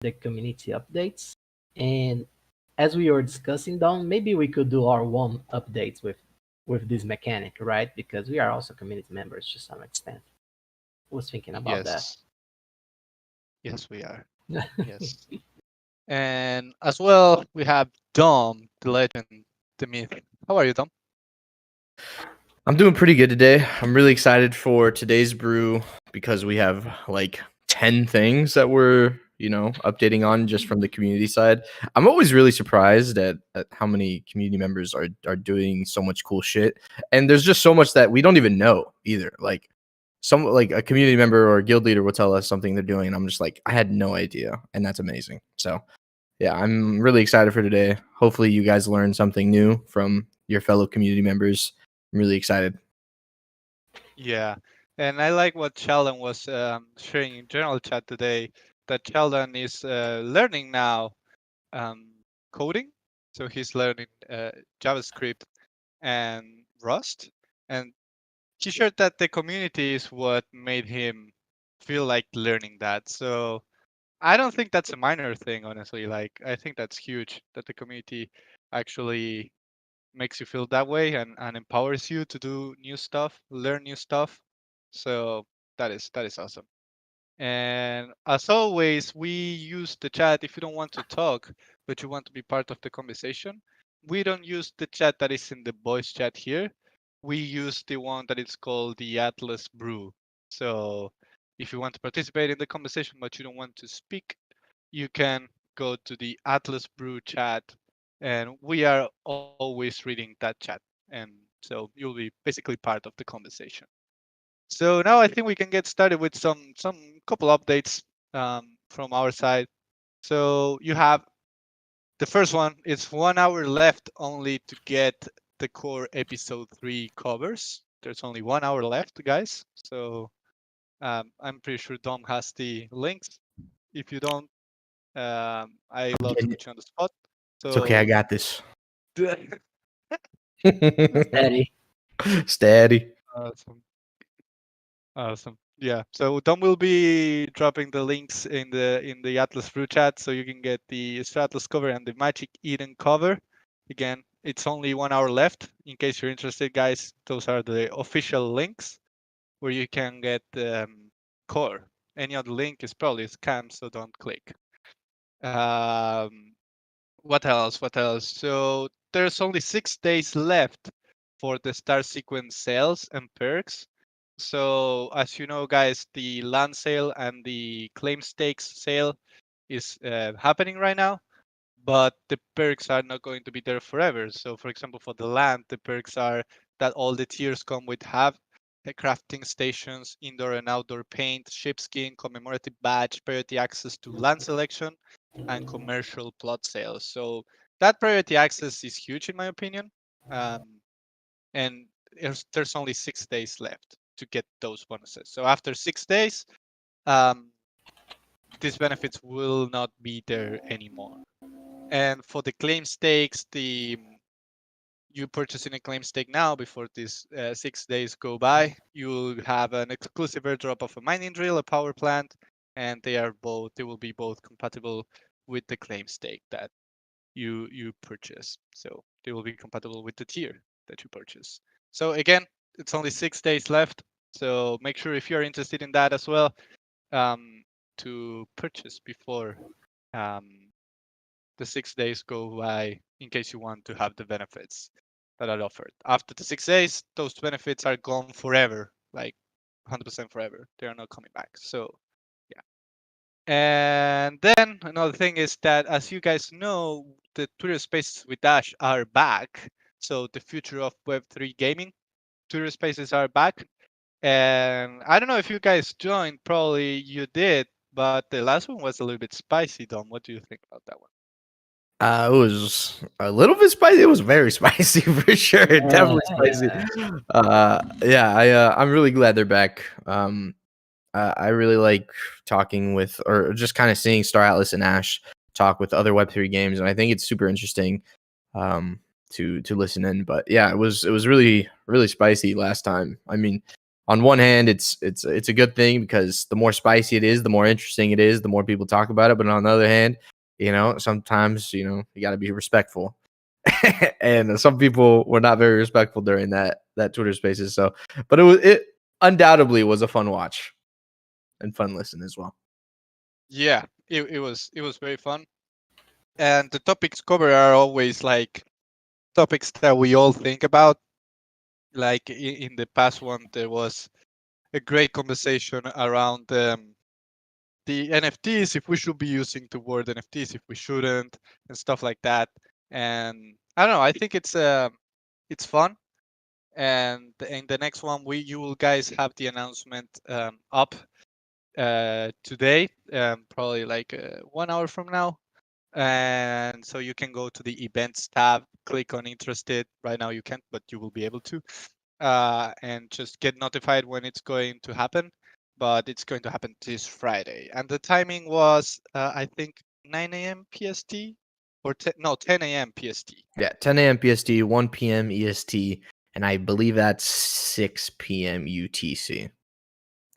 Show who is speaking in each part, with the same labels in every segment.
Speaker 1: the community updates. And as we were discussing, Don, maybe we could do our own updates with this mechanic, right? Because we are also community members to some extent. I was thinking about that.
Speaker 2: Yes. Yes, we are. Yes. And as well, we have Dom, the legend, the myth. How are you, Dom?
Speaker 3: I'm doing pretty good today. I'm really excited for today's brew because we have like 10 things that we're, updating on just from the community side. I'm always really surprised at how many community members are doing so much cool shit. And there's just so much that we don't even know either. Like a community member or a guild leader will tell us something they're doing, and I'm just like, I had no idea, and that's amazing. So yeah, I'm really excited for today. Hopefully you guys learned something new from your fellow community members. I'm really excited.
Speaker 2: Yeah. And I like what Sheldon was sharing in general chat today, that Sheldon is learning now um, coding. So he's learning JavaScript and Rust. And he shared that the community is what made him feel like learning that. So I don't think that's a minor thing, honestly. Like, I think that's huge that the community actually makes you feel that way and empowers you to do new stuff, learn new stuff. So that is awesome. And as always, we use the chat if you don't want to talk, but you want to be part of the conversation. We don't use the chat that is in the voice chat here. We use the one that is called the Atlas Brew. So if you want to participate in the conversation but you don't want to speak, you can go to the Atlas Brew chat, and we are always reading that chat. And so you'll be basically part of the conversation. So now I think we can get started with some couple updates from our side. So you have the first one. It's 1 hour left only to get the core episode 3 covers. There's only 1 hour left, guys. So I'm pretty sure Dom has the links. If you don't, I
Speaker 3: I'm
Speaker 2: love to
Speaker 3: getting it.
Speaker 2: put you on the spot.
Speaker 3: It's okay. I
Speaker 2: So
Speaker 3: got this.
Speaker 1: Steady.
Speaker 3: Steady.
Speaker 2: awesome. Awesome. Yeah. So Dom will be dropping the links in the Atlas Brew chat, so you can get the Stratos cover and the Magic Eden cover. Again, it's only 1 hour left. In case you're interested, guys, those are the official links where you can get core. Any other link is probably a scam, so don't click. Um, what else? What else? So there's only 6 days left for the star sequence sales and perks. So as you know, guys, the land sale and the claim stakes sale is happening right now, but the perks are not going to be there forever. So for example, for the land, the perks are that all the tiers come with have crafting stations, indoor and outdoor paint, shipskin, commemorative badge, priority access to land selection, and commercial plot sales. So that priority access is huge in my opinion. Um, and there's only 6 days left to get those bonuses. So after 6 days, um, these benefits will not be there anymore. And for the claim stakes, the you purchasing a claim stake now before these 6 days go by, you'll have an exclusive airdrop of a mining drill, a power plant, and they will be both compatible with the claim stake that you purchase. So they will be compatible with the tier that you purchase. So again, it's only 6 days left. So make sure if you're interested in that as well, to purchase before um, the 6 days go by in case you want to have the benefits that are offered. After the 6 days, those benefits are gone forever, like 100% forever. They are not coming back. So yeah. And then another thing is that, as you guys know, the Twitter Spaces with Dash are back. So the future of Web3 gaming, Twitter Spaces are back. And I don't know if you guys joined, probably you did, but the last one was a little bit spicy, Dom. What do you think about that one?
Speaker 3: It was a little bit spicy. It was very spicy for sure. Definitely spicy.
Speaker 1: Yeah.
Speaker 3: Yeah, I'm really glad they're back. I really like talking with, or just kind of seeing Star Atlas and Ash talk with other Web3 games, and I think it's super interesting to listen in. But yeah, it was really really spicy last time. I mean, on one hand, it's a good thing because the more spicy it is, the more interesting it is, the more people talk about it. But on the other hand, sometimes you got to be respectful, and some people were not very respectful during that Twitter Spaces. So, but it undoubtedly was a fun watch and fun listen as well.
Speaker 2: Yeah, it was very fun, and the topics covered are always like topics that we all think about. Like in the past one, there was a great conversation around the NFTs, if we should be using the word NFTs, if we shouldn't, and stuff like that. And I don't know. I think it's fun. And in the next one, you will guys have the announcement up today, probably like 1 hour from now. And so you can go to the events tab, click on interested. Right now you can't, but you will be able to, and just get notified when it's going to happen. But it's going to happen this Friday, and the timing was I think 9 a.m. PST or 10 a.m. PST.
Speaker 3: Yeah, 10 a.m. PST, 1 p.m. EST, and I believe that's 6 p.m. UTC.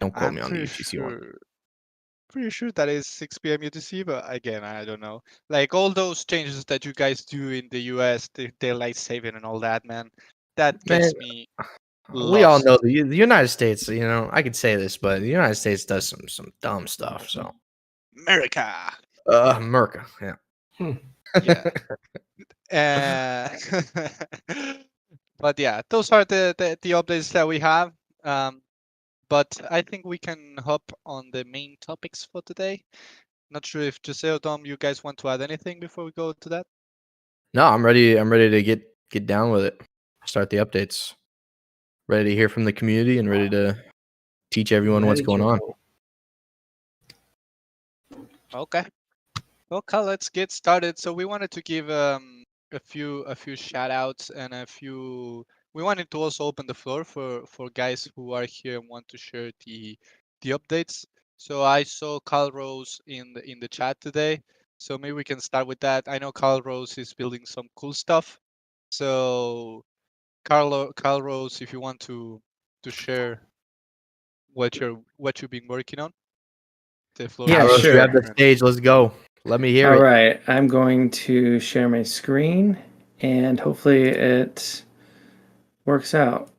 Speaker 3: Don't quote
Speaker 2: I'm
Speaker 3: me on the UTC one.
Speaker 2: Pretty sure that is 6 p.m. UTC, but again, I don't know. Like all those changes that you guys do in the US, the daylight saving and all that, man, that
Speaker 3: Man,
Speaker 2: gets me
Speaker 3: we all know
Speaker 2: lost.
Speaker 3: the United States. I could say this, but the United States does some dumb stuff. So,
Speaker 2: America.
Speaker 3: America, yeah.
Speaker 2: Yeah. But yeah, those are the updates that we have. Um, but I think we can hop on the main topics for today. Not sure if Jose or Dom, you guys want to add anything before we go to that?
Speaker 3: No, I'm ready. I'm ready to get down with it. Start the updates. Ready to hear from the community and ready to teach everyone what's
Speaker 1: Ready
Speaker 3: going
Speaker 1: to
Speaker 3: on.
Speaker 1: go.
Speaker 2: Okay. Okay, let's get started. So we wanted to give a few shout outs and we wanted to also open the floor for guys who are here and want to share the updates. So I saw Carl Rose in the chat today. So maybe we can start with that. I know Carl Rose is building some cool stuff. So Carl Rose, if you want to share what you've been working on, the floor
Speaker 4: Yeah,
Speaker 2: is
Speaker 3: Carlos,
Speaker 2: yours.
Speaker 3: you have
Speaker 4: sure.
Speaker 3: the stage. Let's go. Let me hear
Speaker 4: All
Speaker 3: it.
Speaker 4: right, I'm going to share my screen and hopefully it works out.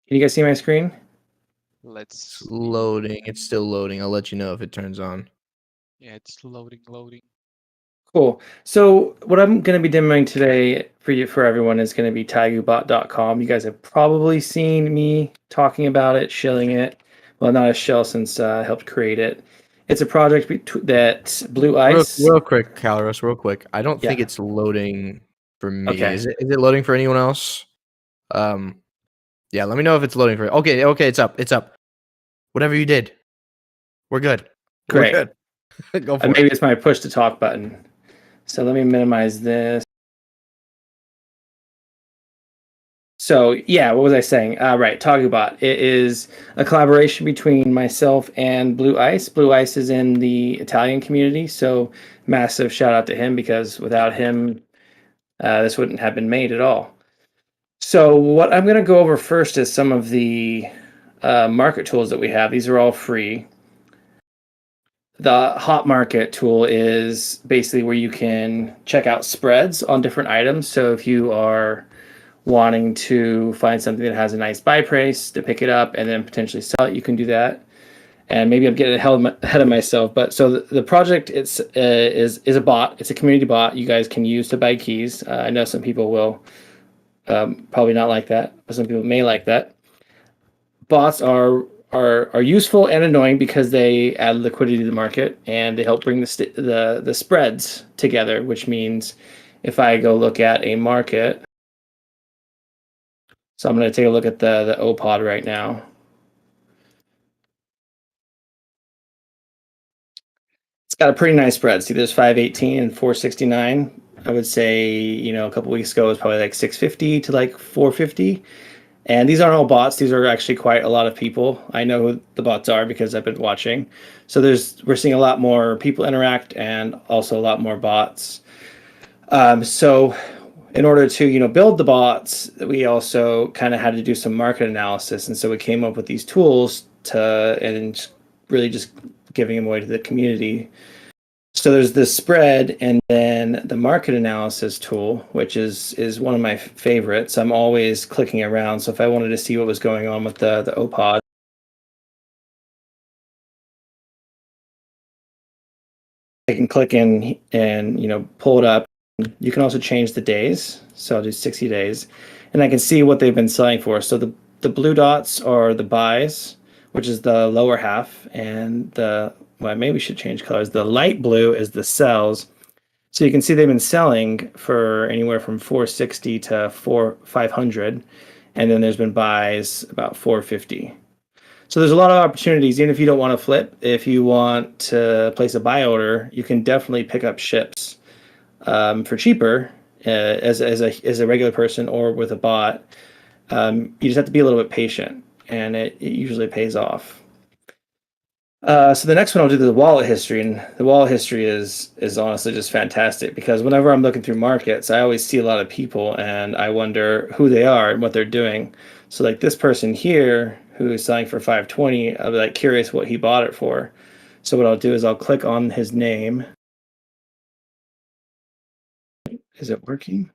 Speaker 4: Can you guys see my screen?
Speaker 2: Let's
Speaker 3: It's
Speaker 2: see.
Speaker 3: loading. It's still loading. I'll let you know if it turns on.
Speaker 2: Yeah, it's loading.
Speaker 4: Cool. So what I'm going to be demoing today for everyone is going to be tagubot.com. You guys have probably seen me talking about it, shilling it. Well, not a shill since I helped create it. It's a project that Blue Ice.
Speaker 3: Real quick, Caloros, real quick. I don't think
Speaker 4: Yeah.
Speaker 3: it's loading for me.
Speaker 4: Okay.
Speaker 3: Is it loading for anyone else? Yeah, let me know if it's loading for Okay, it's up. It's up. Whatever you did. We're good. We're
Speaker 4: Great.
Speaker 3: good. Go for
Speaker 4: Maybe
Speaker 3: it.
Speaker 4: it's my push to talk button. So let me minimize this. So yeah, what was I saying? Right, Togubot. It is a collaboration between myself and Blue Ice. Blue Ice is in the Italian community, so massive shout out to him because without him, this wouldn't have been made at all. So what I'm going to go over first is some of the market tools that we have. These are all free. The hot market tool is basically where you can check out spreads on different items. So if you are wanting to find something that has a nice buy price to pick it up and then potentially sell it, you can do that. And maybe I'm getting ahead of myself, but so the project is a bot. It's a community bot you guys can use to buy keys. I know some people will probably not like that, but some people may like that. Bots are useful and annoying because they add liquidity to the market and they help bring the spreads together, which means if I go look at a market. So I'm going to take a look at the OPOD right now. It's got a pretty nice spread. See, there's 518 and 469. I would say, a couple weeks ago it was probably like 650 to like 450. And these aren't all bots. These are actually quite a lot of people. I know who the bots are because I've been watching. So we're seeing a lot more people interact and also a lot more bots. So in order to build the bots, we also kind of had to do some market analysis, and so we came up with these tools and really just giving them away to the community. So there's the spread, and then the market analysis tool, which is one of my favorites. I'm always clicking around. So if I wanted to see what was going on with the OPOD, I can click in and pull it up. You can also change the days. So I'll do 60 days, and I can see what they've been selling for. So the blue dots are the buys, which is the lower half, and maybe we should change colors. The light blue is the sells. So you can see they've been selling for anywhere from 460 to 500, and then there's been buys about 450. So there's a lot of opportunities, even if you don't want to flip. If you want to place a buy order, you can definitely pick up ships for cheaper as a regular person or with a bot. You just have to be a little bit patient, and it usually pays off. So the next one I'll do the wallet history, and the wallet history is honestly just fantastic, because whenever I'm looking through markets, I always see a lot of people and I wonder who they are and what they're doing. So like this person here who is selling for 520, I'll be like curious what he bought it for. So what I'll do is I'll click on his name. Is it working?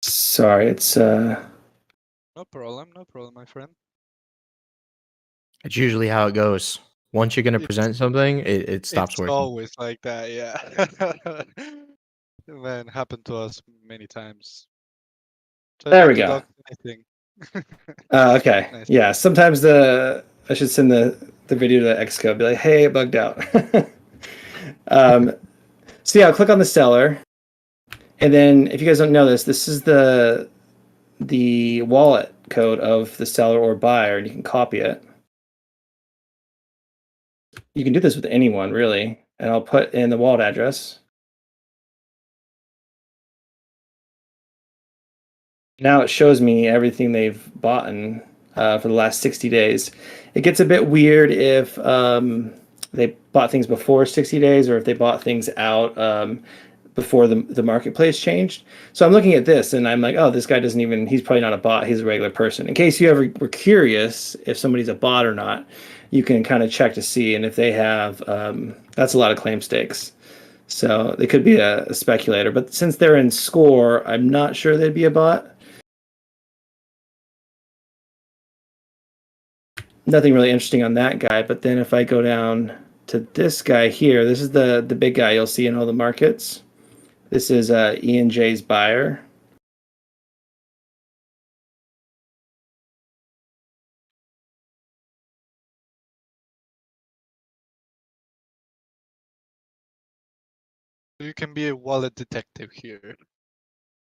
Speaker 4: Sorry, it's
Speaker 2: No problem, my friend.
Speaker 3: It's usually how it goes. Once you're going to present something, it stops
Speaker 2: It's
Speaker 3: working.
Speaker 2: always like that, yeah. Man, happened to us many times. Try
Speaker 4: There
Speaker 2: not
Speaker 4: we
Speaker 2: to
Speaker 4: go.
Speaker 2: dox anything.
Speaker 4: Okay.
Speaker 2: Nice.
Speaker 4: Yeah, sometimes I should send the video to Xcode, be like, hey, it bugged out. So yeah, I'll click on the seller. And then if you guys don't know this is the wallet code of the seller or buyer, and you can copy it. You can do this with anyone, really. And I'll put in the wallet address. Now it shows me everything they've bought for the last 60 days. It gets a bit weird if they bought things before 60 days, or if they bought things out before the marketplace changed. So I'm looking at this and I'm like, oh, this guy he's probably not a bot, he's a regular person. In case you ever were curious if somebody's a bot or not, you can kind of check to see. And if they have, that's a lot of claim stakes. So they could be a speculator, but since they're in score, I'm not sure they'd be a bot. Nothing really interesting on that guy. But then if I go down to this guy here, this is the big guy you'll see in all the markets. This is E&J's buyer.
Speaker 2: You can be a wallet detective here.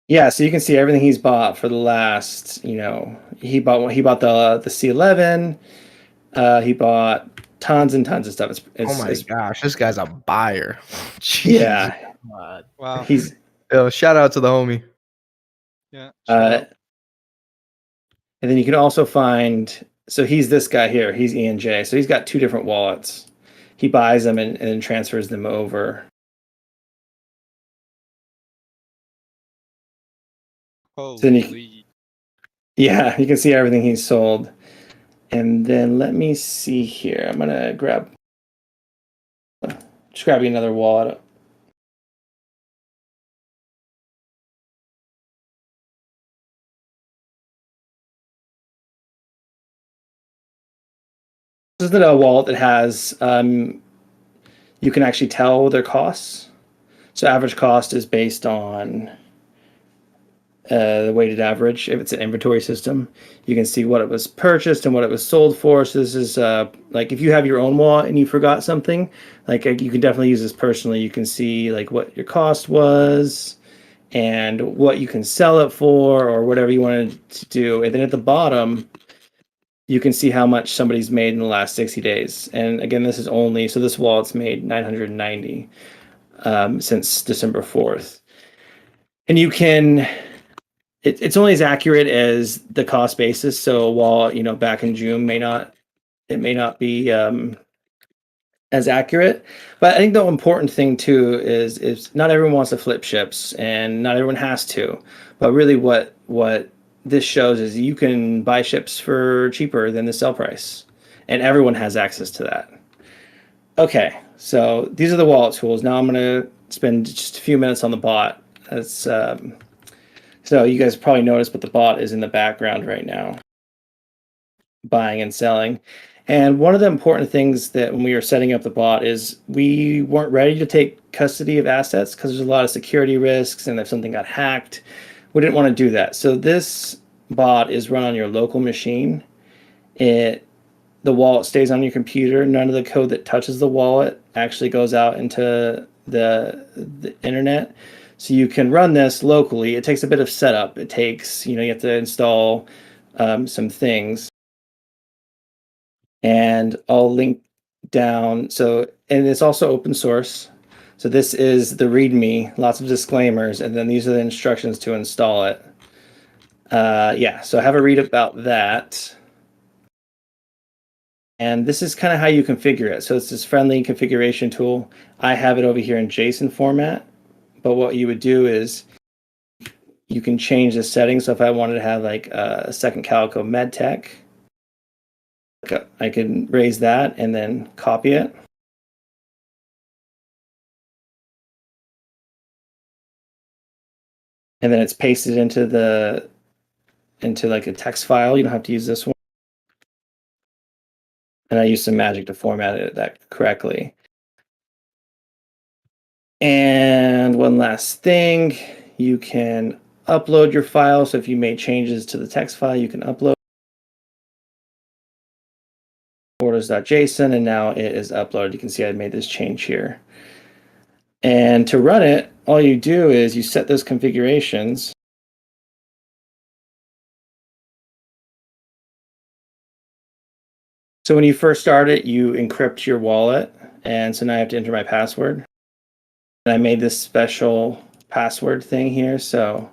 Speaker 4: Yeah, so you can see everything he's bought for the last, he bought the C11. He bought tons and tons of stuff.
Speaker 3: Oh my gosh, this guy's a buyer. Jeez.
Speaker 4: Yeah.
Speaker 2: Wow.
Speaker 4: He's
Speaker 3: shout out to the homie.
Speaker 2: Yeah.
Speaker 4: and then you can also find, so he's this guy here. He's E&J. So he's got two different wallets. He buys them and then transfers them over.
Speaker 2: Holy.
Speaker 4: So yeah, you can see everything he's sold. And then let me see here. I'm gonna just grab another wallet. This is a wallet that has you can actually tell their costs. So average cost is based on the weighted average. If it's an inventory system, you can see what it was purchased and what it was sold for. So this is like if you have your own wallet and you forgot something, like you can definitely use this personally. You can see like what your cost was and what you can sell it for or whatever you wanted to do. And then at the bottom, you can see how much somebody's made in the last 60 days. And again, this wallet's made 990 since December 4th. And you can, it's only as accurate as the cost basis. So while, back in June it may not be as accurate. But I think the important thing too is not everyone wants to flip ships, and not everyone has to. But really, what this shows is you can buy ships for cheaper than the sell price, and everyone has access to that. Okay, so these are the wallet tools. Now I'm going to spend just a few minutes on the bot. That's so you guys probably noticed, but the bot is in the background right now, buying and selling. And one of the important things that when we were setting up the bot is we weren't ready to take custody of assets because there's a lot of security risks, and if something got hacked, we didn't want to do that. So this bot is run on your local machine. The wallet stays on your computer. None of the code that touches the wallet actually goes out into the internet. So you can run this locally. It takes a bit of setup. It takes, you have to install some things. And I'll link down. So, and it's also open source. So this is the README, lots of disclaimers, and then these are the instructions to install it. Yeah, so have a read about that. And this is kind of how you configure it. So it's this friendly configuration tool. I have it over here in JSON format. But what you would do is you can change the settings. So if I wanted to have like a second Calico MedTech, I can raise that and then copy it. And then it's pasted into like a text file. You don't have to use this one. And I use some magic to format it that correctly. And one last thing, you can upload your file. So if you made changes to the text file, you can upload orders.json, and now it is uploaded. You can see I made this change here. And to run it, all you do is you set those configurations. So when you first start it, you encrypt your wallet. And so now I have to enter my password. And I made this special password thing here. So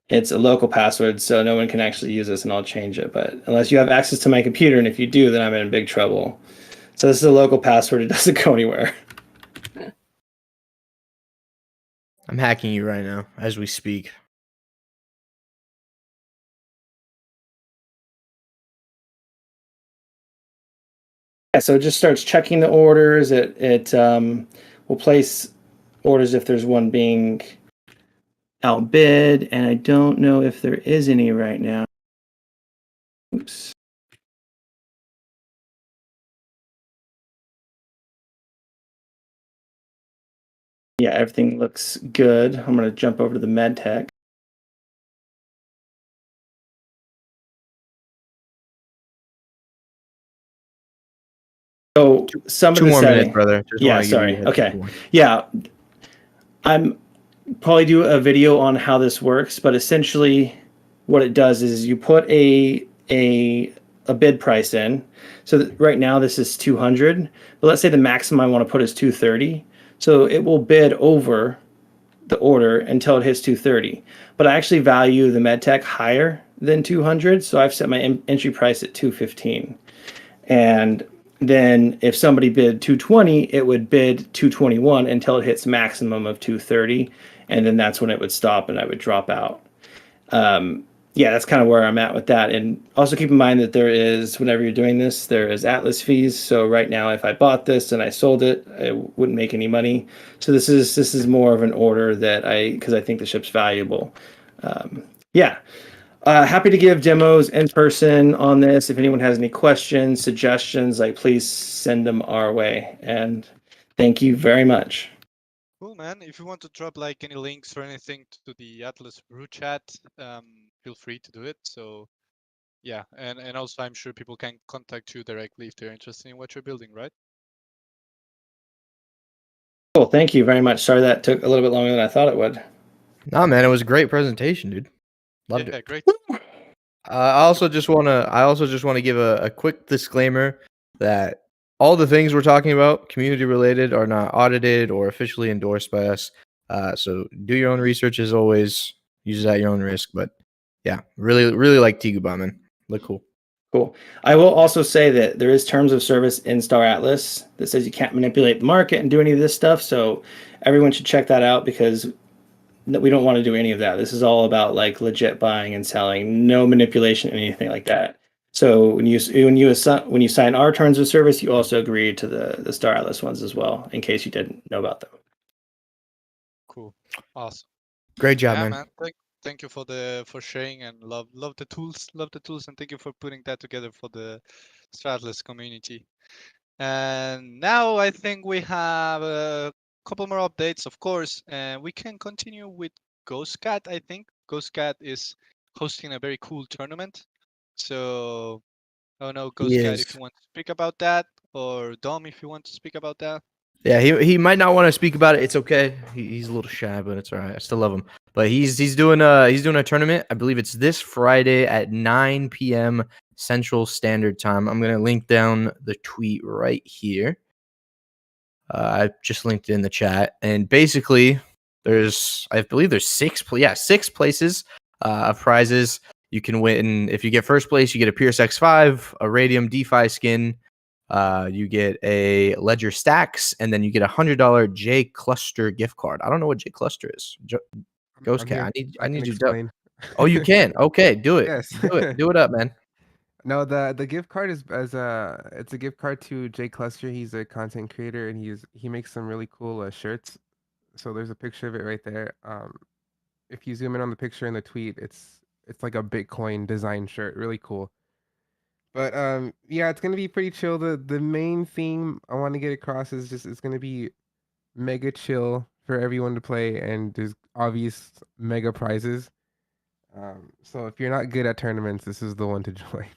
Speaker 4: it's a local password, so no one can actually use this, and I'll change it. But unless you have access to my computer, and if you do, then I'm in big trouble. So this is a local password. It doesn't go anywhere.
Speaker 3: I'm hacking you right now as we speak.
Speaker 4: Yeah, so it just starts checking the orders. It will place orders if there's one being outbid, and I don't know if there is any right now. Oops. Yeah, everything looks good. I'm going to jump over to the MedTech. So some of
Speaker 3: Two
Speaker 4: the
Speaker 3: more
Speaker 4: settings.
Speaker 3: minutes, brother. Just
Speaker 4: Yeah,
Speaker 3: wanna give you a
Speaker 4: sorry.
Speaker 3: heads up.
Speaker 4: Okay. Yeah, I'm probably do a video on how this works, but essentially what it does is you put a bid price in. So right now this is 200, but let's say the maximum I want to put is 230. So it will bid over the order until it hits 230. But I actually value the MedTech higher than 200, so I've set my entry price at 215. And then if somebody bid 220, it would bid 221 until it hits maximum of 230, and then that's when it would stop and I would drop out. Yeah, that's kind of where I'm at with that. And also keep in mind that there is, whenever you're doing this, there is Atlas fees. So right now, if I bought this and I sold it, I wouldn't make any money. So this is more of an order that because I think the ship's valuable. Yeah. Happy to give demos in person on this. If anyone has any questions, suggestions, please send them our way. And thank you very much.
Speaker 2: Cool, man. If you want to drop like any links or anything to the Atlas Brew chat, feel free to do it. So yeah, and also I'm sure people can contact you directly if they're interested in what you're building, right?
Speaker 4: Cool. Thank you very much. Sorry that took a little bit longer than I thought it would.
Speaker 3: Nah, man, it was a great presentation, dude. Loved
Speaker 2: Yeah,
Speaker 3: it.
Speaker 2: great.
Speaker 3: I also just want to give a quick disclaimer that all the things we're talking about, community related, are not audited or officially endorsed by us. So do your own research as always. Use it at your own risk. But yeah, really like Tiguba, man. Look cool.
Speaker 4: Cool. I will also say that there is terms of service in Star Atlas that says you can't manipulate the market and do any of this stuff. So everyone should check that out because we don't want to do any of that. This is all about like legit buying and selling, no manipulation, anything like that. So when you sign our terms of service, you also agree to the Star Atlas ones as well, in case you didn't know about them.
Speaker 2: Cool. Awesome.
Speaker 3: Great job,
Speaker 2: Yeah,
Speaker 3: man.
Speaker 2: man. Thank you for sharing and love the tools. Love the tools and thank you for putting that together for the Stratless community. And now I think we have a couple more updates, of course, and we can continue with GhostCat. I think GhostCat is hosting a very cool tournament. So, I don't know,
Speaker 3: He
Speaker 2: GhostCat, if
Speaker 3: is.
Speaker 2: you want to speak about that, or Dom, if you want to speak about that.
Speaker 3: Yeah, he might not want to speak about it. It's okay. He's a little shy, but it's all right. I still love him. But he's doing a tournament. I believe it's this Friday at 9 p.m. Central Standard Time. I'm gonna link down the tweet right here. I just linked it in the chat, and basically, I believe there's six places of prizes. You can win if you get first place. You get a Pierce X5, a Radium DeFi skin. You get a Ledger Stacks, and then you get $100 J Cluster gift card. I don't know what J Cluster is. Ghost
Speaker 5: I'm
Speaker 3: Cat,
Speaker 5: here.
Speaker 3: I
Speaker 5: I can
Speaker 3: need you to.
Speaker 5: explain.
Speaker 3: Oh, you can. Okay, do it.
Speaker 5: Yes.
Speaker 3: Do it up, man.
Speaker 5: No, the gift card is as it's a gift card to Jay Cluster. He's a content creator and he makes some really cool shirts. So there's a picture of it right there. If you zoom in on the picture in the tweet, it's like a Bitcoin design shirt, really cool. But yeah, it's gonna be pretty chill. The main theme I want to get across is just it's gonna be mega chill for everyone to play, and there's obvious mega prizes. So if you're not good at tournaments, this is the one to join.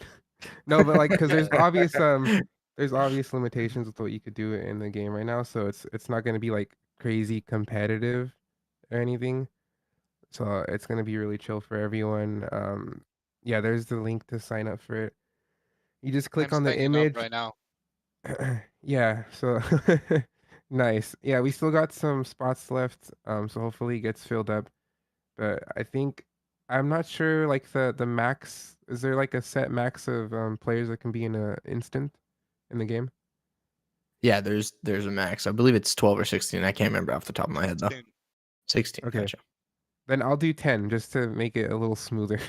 Speaker 5: No, but like, because there's obvious limitations with what you could do in the game right now. So it's not going to be like crazy competitive or anything. So it's going to be really chill for everyone. Yeah, there's the link to sign up for it. You just
Speaker 2: I'm
Speaker 5: click on the
Speaker 2: signing up
Speaker 5: image.
Speaker 2: right now.
Speaker 5: Yeah, so nice. Yeah, we still got some spots left. So hopefully it gets filled up. But I think I'm not sure like the max, is there like a set max of players that can be in a instant in the game?
Speaker 3: Yeah, there's a max. I believe it's 12 or 16. I can't remember off the top of my head though. 16.
Speaker 5: Okay.
Speaker 3: Gotcha.
Speaker 5: Then I'll do 10 just to make it a little smoother.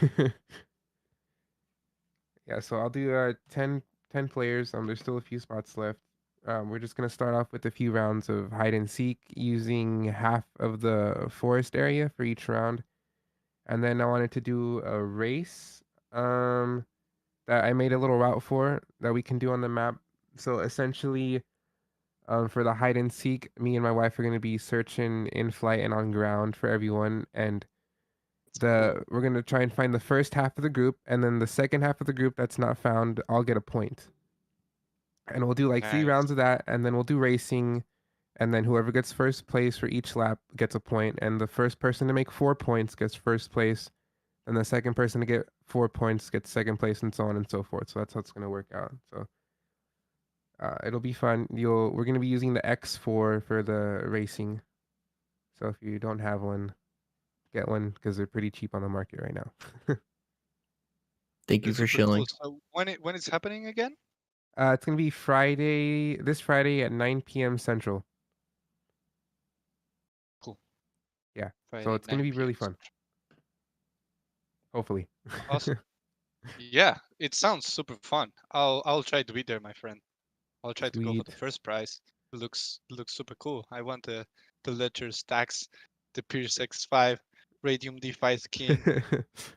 Speaker 5: Yeah, so I'll do 10 players. There's still a few spots left. We're just gonna start off with a few rounds of hide and seek using half of the forest area for each round. And then I wanted to do a race. That I made a little route for that we can do on the map. So essentially, for the hide and seek, me and my wife are going to be searching in flight and on ground for everyone, and we're going to try and find the first half of the group, and then the second half of the group that's not found, I'll get a point. And we'll do like 3 rounds of that, and then we'll do racing, and then whoever gets first place for each lap gets a point, and the first person to make 4 points gets first place, and the second person to get 4 points gets second place, and so on and so forth. So that's how it's gonna work out. So it'll be fun. We're gonna be using the X4 for the racing. So if you don't have one, get one because they're pretty cheap on the market right now.
Speaker 3: Thank you
Speaker 2: It's
Speaker 3: for
Speaker 2: super cool.
Speaker 3: shilling.
Speaker 2: So when it's happening again?
Speaker 5: It's gonna be this Friday at 9 p.m. Central.
Speaker 2: Cool.
Speaker 5: Yeah. So
Speaker 2: Friday,
Speaker 5: it's gonna
Speaker 2: 9
Speaker 5: be
Speaker 2: p.m.
Speaker 5: really fun. Hopefully.
Speaker 2: Awesome. Yeah, it sounds super fun. I'll try to be there, my friend. I'll try to go for the
Speaker 5: Sweet.
Speaker 2: first prize. It looks super cool. I want the Ledger Stacks, the Pierce X5, Radium DeFi skin,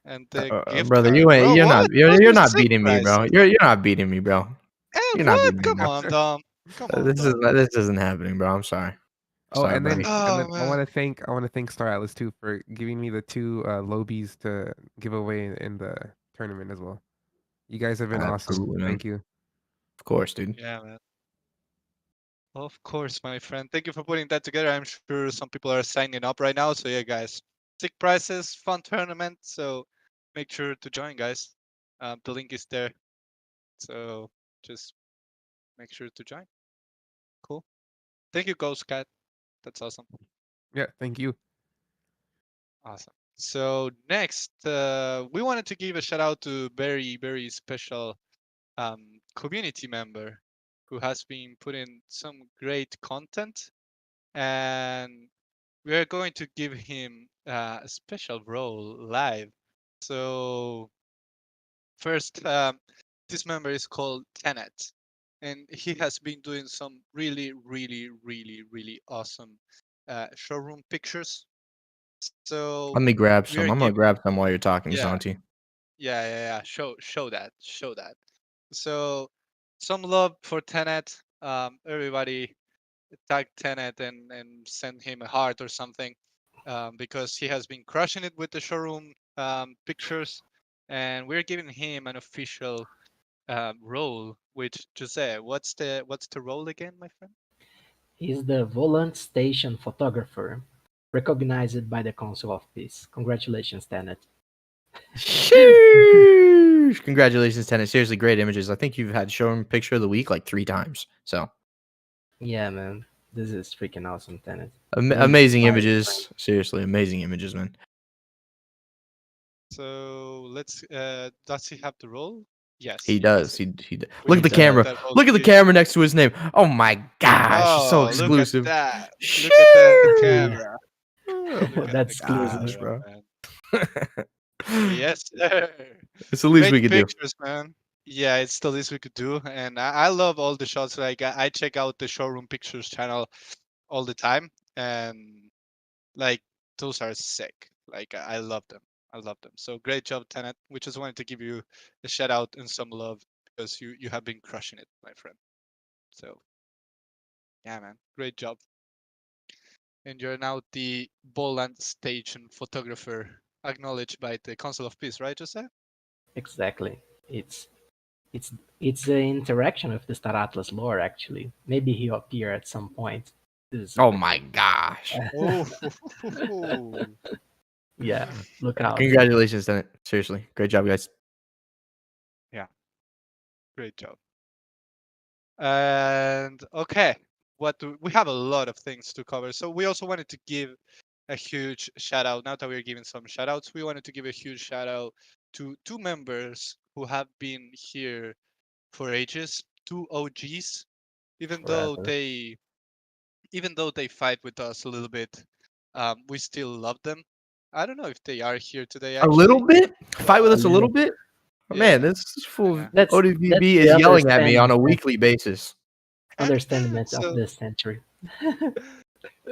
Speaker 2: and the gift
Speaker 3: Brother,
Speaker 2: card. Bro, what? Those
Speaker 3: you're
Speaker 2: are
Speaker 3: not
Speaker 2: sick
Speaker 3: beating me, bro.
Speaker 2: prizes.
Speaker 3: You're not beating me, bro.
Speaker 2: Eh,
Speaker 3: You're not
Speaker 2: what?
Speaker 3: beating me,
Speaker 2: Come
Speaker 3: bro.
Speaker 2: on, Dom. Come on, Dom.
Speaker 3: This isn't happening, bro. I'm sorry.
Speaker 5: Oh,
Speaker 3: Sorry,
Speaker 5: and then
Speaker 3: buddy.
Speaker 5: and then
Speaker 2: Oh man.
Speaker 5: I want to thank Star Atlas too for giving me the 2 lobies to give away in the tournament as well. You guys have been awesome.
Speaker 3: Absolutely, man.
Speaker 5: Thank you.
Speaker 3: Of course, dude.
Speaker 2: Yeah, man. Of course, my friend. Thank you for putting that together. I'm sure some people are signing up right now. So yeah, guys, sick prizes, fun tournament. So make sure to join, guys. The link is there. So just make sure to join. Cool. Thank you, Ghost Cat. That's awesome.
Speaker 5: Yeah, thank you.
Speaker 2: Awesome. So next, we wanted to give a shout out to very, very special community member who has been putting some great content, and we are going to give him a special role live. So first, this member is called Tenet, and he has been doing some really, really, really, really awesome showroom pictures. So
Speaker 3: Let me grab
Speaker 2: we are
Speaker 3: some. I'm gonna
Speaker 2: giving,
Speaker 3: grab some while you're talking,
Speaker 2: yeah,
Speaker 3: Santi.
Speaker 2: yeah. Show that, show that. So some love for Tenet. Everybody tag Tenet and send him a heart or something, because he has been crushing it with the showroom pictures, and we're giving him an official role. Which Jose, what's the role again, my friend?
Speaker 1: He's the Volant Station photographer, recognized by the Council of Peace. Congratulations, Tenet.
Speaker 3: Sheesh! Congratulations, Tennis. Seriously, great images. I think you've had showroom picture of the week like 3 times. So
Speaker 1: Yeah, man. This is freaking awesome, Tenet. Really
Speaker 3: amazing
Speaker 1: inspiring.
Speaker 3: images. Seriously, amazing images, man.
Speaker 2: So let's. Does he have the role? Yes,
Speaker 3: He
Speaker 2: he has
Speaker 3: does.
Speaker 2: it.
Speaker 3: He
Speaker 2: We
Speaker 3: look
Speaker 2: can
Speaker 3: at the
Speaker 2: send out
Speaker 3: camera.
Speaker 2: that role
Speaker 3: Look
Speaker 2: to
Speaker 3: at the
Speaker 2: him.
Speaker 3: camera next to his name. Oh my gosh, so
Speaker 2: Oh, look at
Speaker 3: exclusive.
Speaker 2: that! Look at the
Speaker 3: Sheesh!
Speaker 2: camera.
Speaker 3: Oh
Speaker 2: Look
Speaker 3: my
Speaker 2: at
Speaker 1: That's
Speaker 2: the
Speaker 3: gosh,
Speaker 1: exclusive.
Speaker 2: camera,
Speaker 3: bro.
Speaker 2: man. Yes, sir.
Speaker 3: It's the least
Speaker 2: Great
Speaker 3: we could do.
Speaker 2: pictures, man. Yeah, it's the least we could do, and I love all the shots. Like I check out the showroom pictures channel all the time, and like those are sick. Like I love them. I love them. So great job, Tenet. We just wanted to give you a shout out and some love because you have been crushing it, my friend. So yeah, man, great job. And you're now the Boland station photographer, acknowledged by the Council of Peace, right, Jose?
Speaker 1: Exactly. It's it's it's an interaction with the Star Atlas lore. Actually, maybe he'll appear at some point. This is
Speaker 3: Oh
Speaker 1: super
Speaker 3: my
Speaker 1: cool.
Speaker 3: gosh.
Speaker 2: Oh,
Speaker 1: Yeah, look out.
Speaker 3: Congratulations, Tenant. Seriously, great job, guys.
Speaker 2: yeah, great job. And okay, we have a lot of things to cover. So we also wanted to give a huge shout out. Now that we're giving some shout outs, we wanted to give a huge shout out to two members who have been here for ages, two OGs, even though
Speaker 1: Forever.
Speaker 2: they even though they fight with us a little bit, we still love them. I don't know if they are here today
Speaker 3: A little
Speaker 2: actually,
Speaker 3: bit? Fight with
Speaker 1: A
Speaker 2: but
Speaker 3: us a little
Speaker 1: little.
Speaker 3: bit? Oh, man,
Speaker 2: yeah,
Speaker 3: this fool
Speaker 2: yeah.
Speaker 1: That's
Speaker 3: ODVB
Speaker 1: the
Speaker 3: is yelling at me on a
Speaker 1: understanding
Speaker 3: weekly basis.
Speaker 1: understanding of
Speaker 2: So
Speaker 1: this century.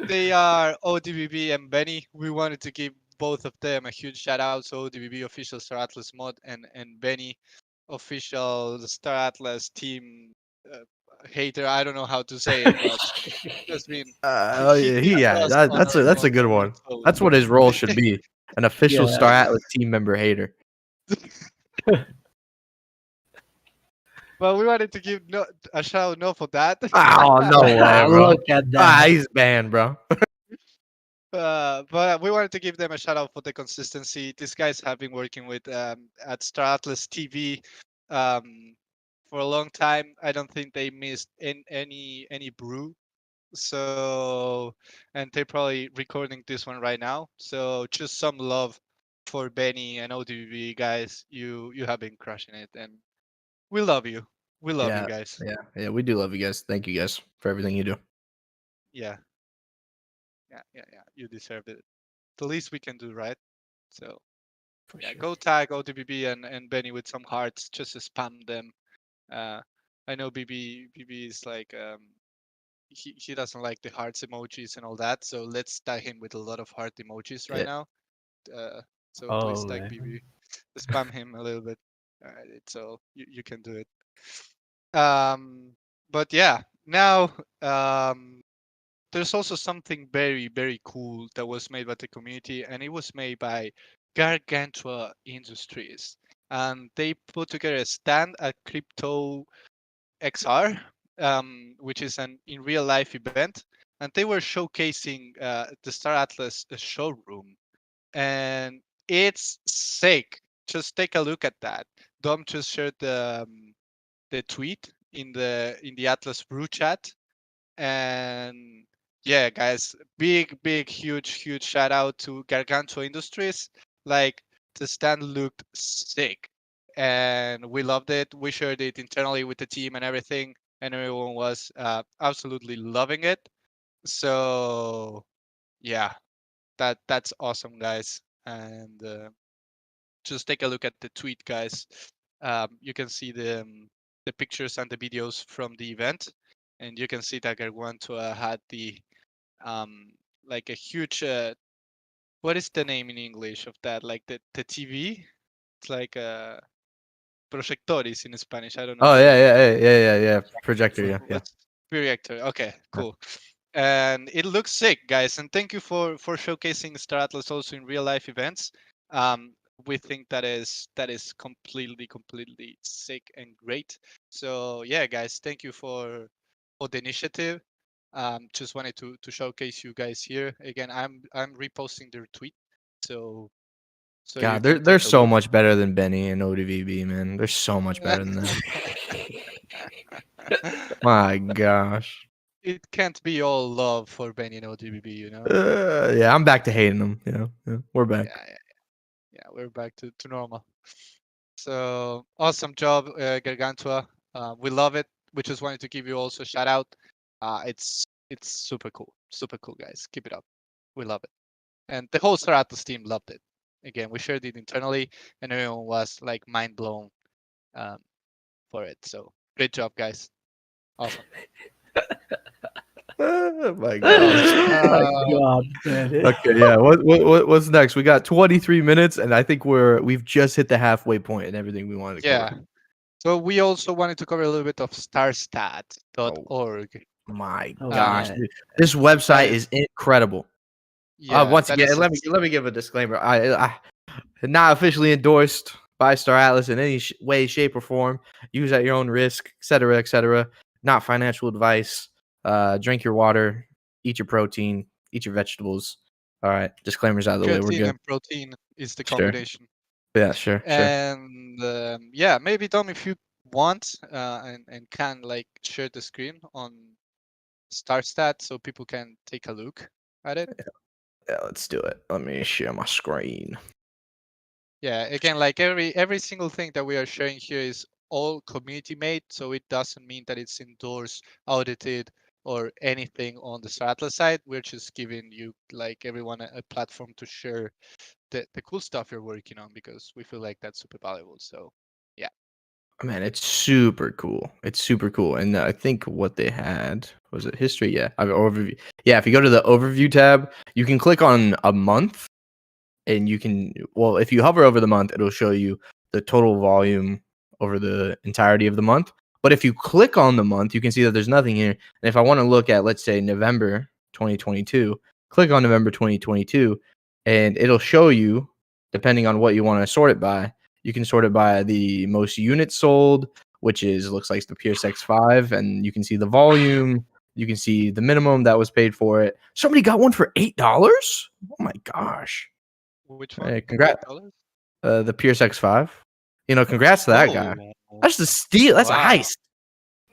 Speaker 2: they are ODBB and Benny. We wanted to give both of them a huge shout out. So ODBB official Star Atlas mod and Benny official Star Atlas team uh, hater. I don't know how to say it, but has been
Speaker 3: Oh
Speaker 2: he
Speaker 3: yeah,
Speaker 2: teamed us
Speaker 3: that's a good
Speaker 2: on
Speaker 3: one.
Speaker 2: so
Speaker 3: That's what his role should be. An official
Speaker 1: Yeah,
Speaker 3: Star Atlas team member hater.
Speaker 2: but we wanted to give a shout out no for that.
Speaker 3: Oh, no way, bro.
Speaker 1: look at
Speaker 3: Ah,
Speaker 1: that.
Speaker 3: he's banned, bro.
Speaker 2: But we wanted to give them a shout out for the consistency. These guys have been working with at Star Atlas TV um, for a long time. I don't think they missed any brew. So, and they're probably recording this one right now. So just some love for Benny and ODB guys. You have been crushing it, and we love you. We love you
Speaker 3: Yeah,
Speaker 2: guys.
Speaker 3: yeah. We do love you guys. Thank you guys for everything you do.
Speaker 2: Yeah, yeah. You deserve it. The least we can do, right? So.
Speaker 1: For
Speaker 2: Yeah,
Speaker 1: sure.
Speaker 2: go tag ODBB and Benny with some hearts just to spam them. Uh, I know BB is like he doesn't like the hearts emojis and all that, so let's tag him with a lot of heart emojis right
Speaker 3: Yeah.
Speaker 2: now. Uh, so please
Speaker 1: Oh
Speaker 2: tag
Speaker 1: man.
Speaker 2: BB, spam him a little bit. So you can do it. Um, but yeah, now there's also something very, very cool that was made by the community, and it was made by Gargantua Industries. And they put together a stand at Crypto XR, which is an in real life event, and they were showcasing the Star Atlas showroom, and it's sick. Just take a look at that. Dom just shared the tweet in the Atlas Brew chat, and yeah, guys, big, huge shout out to Gargantua Industries. Like the stand looked sick. and we loved it. We shared it internally with the team and everything, and everyone was absolutely loving it. So yeah, that's awesome, guys. And just take a look at the tweet, guys. You can see the pictures and the videos from the event, and you can see that Gargantua had the um like a huge what is the name in English of that? Like the TV? It's like projectores in Spanish. I don't know
Speaker 3: Oh
Speaker 2: the
Speaker 3: yeah,
Speaker 2: name.
Speaker 3: yeah. Projector, yeah, yeah.
Speaker 2: What's projector? Okay,
Speaker 3: Yeah.
Speaker 2: cool. And it looks sick, guys. And thank you for showcasing Star Atlas also in real life events. Um, we think that is completely sick and great. So yeah, guys, thank you for the initiative. Just wanted to showcase you guys here again. I'm reposting their tweet, so you
Speaker 3: God,
Speaker 2: can
Speaker 3: they're
Speaker 2: take a
Speaker 3: so
Speaker 2: look.
Speaker 3: much better than Benny and ODVB, man. They're so much better than them. My gosh.
Speaker 2: It can't be all love for Benny and ODBB, you know?
Speaker 3: Yeah, I'm back to hating them. Yeah, we're back.
Speaker 2: Yeah, yeah, we're back to normal. So awesome job, Gargantua. We love it. We just wanted to give you also a shout out. It's super cool, guys. Keep it up. We love it, and the whole Stratos team loved it. Again, we shared it internally, and everyone was like mind blown um, for it. So great job, guys. Awesome.
Speaker 3: Oh my
Speaker 2: What else?
Speaker 3: gosh.
Speaker 1: My God, man.
Speaker 3: Okay, yeah. What's next? We got 23 minutes, and I think we've just hit the halfway point and everything we wanted to
Speaker 2: Yeah.
Speaker 3: cover.
Speaker 2: So we also wanted to cover a little bit of
Speaker 3: Oh
Speaker 2: starstat.org.
Speaker 3: my
Speaker 1: Oh
Speaker 3: gosh,
Speaker 1: man.
Speaker 3: dude. This
Speaker 2: That
Speaker 3: website
Speaker 2: is
Speaker 3: is incredible.
Speaker 2: yeah,
Speaker 3: Once
Speaker 2: that
Speaker 3: again,
Speaker 2: is
Speaker 3: let me give a disclaimer. I not officially endorsed by Star Atlas in any way, shape, or form. Use at your own risk, etc., etc. Not financial advice. Drink your water, eat your protein, eat your vegetables. All right, disclaimers out of the way. We're
Speaker 2: creatine
Speaker 3: good.
Speaker 2: and protein is the
Speaker 3: Sure.
Speaker 2: combination.
Speaker 3: Yeah, sure.
Speaker 2: And yeah, maybe Dom, if you want and can like share the screen on Starstat so people can take a look at it.
Speaker 3: Yeah, let's do it. Let me share my screen.
Speaker 2: Yeah, again, like every single thing that we are sharing here is all community made, so it doesn't mean that it's endorsed, audited, or anything on the Star Atlas side. We're just giving you like everyone a platform to share the cool stuff you're working on because we feel like that's super valuable. So yeah.
Speaker 3: Man, it's super cool. It's super cool. And I think what they had was it history. Yeah, I have overview. Yeah, if you go to the overview tab, you can click on a month, and you can if you hover over the month, it'll show you the total volume over the entirety of the month. But if you click on the month, you can see that there's nothing here. And if I want to look at, let's say, November 2022, click on November 2022, and it'll show you, depending on what you want to sort it by. You can sort it by the most units sold, which is looks like the Pierce X5, and you can see the volume. You can see the minimum that was paid for it. Somebody got one for $8. Oh my gosh!
Speaker 2: Which one?
Speaker 3: Hey, congrats,
Speaker 2: $8?
Speaker 3: the Pierce X5. Congrats to that guy.
Speaker 2: Oh,
Speaker 3: That's a steal. That's a
Speaker 2: wow.
Speaker 3: heist.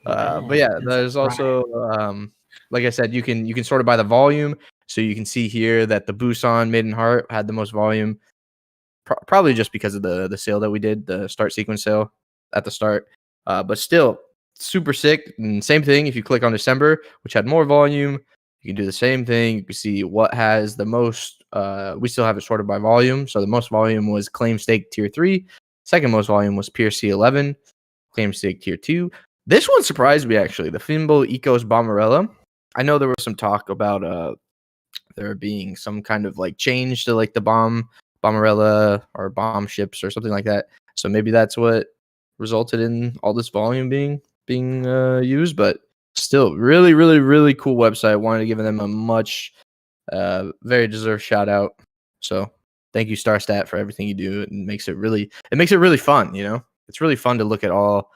Speaker 3: But
Speaker 1: Man,
Speaker 3: yeah,
Speaker 1: that's a
Speaker 3: there's
Speaker 1: crime.
Speaker 3: also like I said, you can sort it by the volume. So you can see here that the Busan Maiden Heart had the most volume, probably just because of the sale that we did, the start sequence sale at the start. But still, super sick. And same thing if you click on December, which had more volume. You can do the same thing. You can see what has the most. We still have it sorted by volume. So the most volume was Claim Stake Tier 3. Second most volume was Pierce C11. Claim Stake Tier 2. This one surprised me, actually. The Fimbo Ecos Bomberella. I know there was some talk about there being some kind of like change to like the bomberella or bomb ships or something like that. So maybe that's what resulted in all this volume being used. But still, really cool website. Wanted to give them a much very deserved shout out. So thank you, Starstat, for everything you do. It makes it really fun. It's really fun to look at all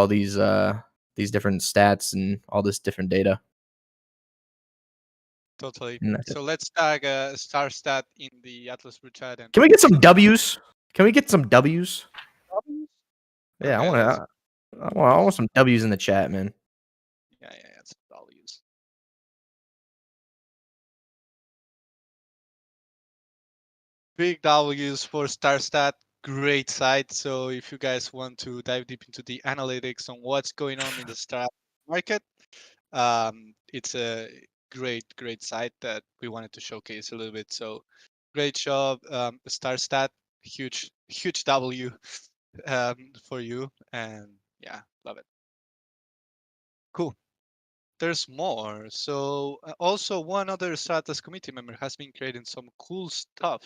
Speaker 3: these different stats and all this different data.
Speaker 2: Totally.
Speaker 3: And that's it.
Speaker 2: So let's tag Starstat in the Atlas Brew chat and
Speaker 3: Can we get some W's? Can we get some W's? Yeah,
Speaker 2: okay, let's
Speaker 3: I want some W's in the chat, man.
Speaker 2: yeah, it's values. Big W's for Starstat. great site. So if you guys want to dive deep into the analytics on what's going on in the stock market, it's a great site that we wanted to showcase a little bit. So great job, StarStat, huge W for you, and yeah, love it. Cool. There's more. So also one other Stratus committee member has been creating some cool stuff.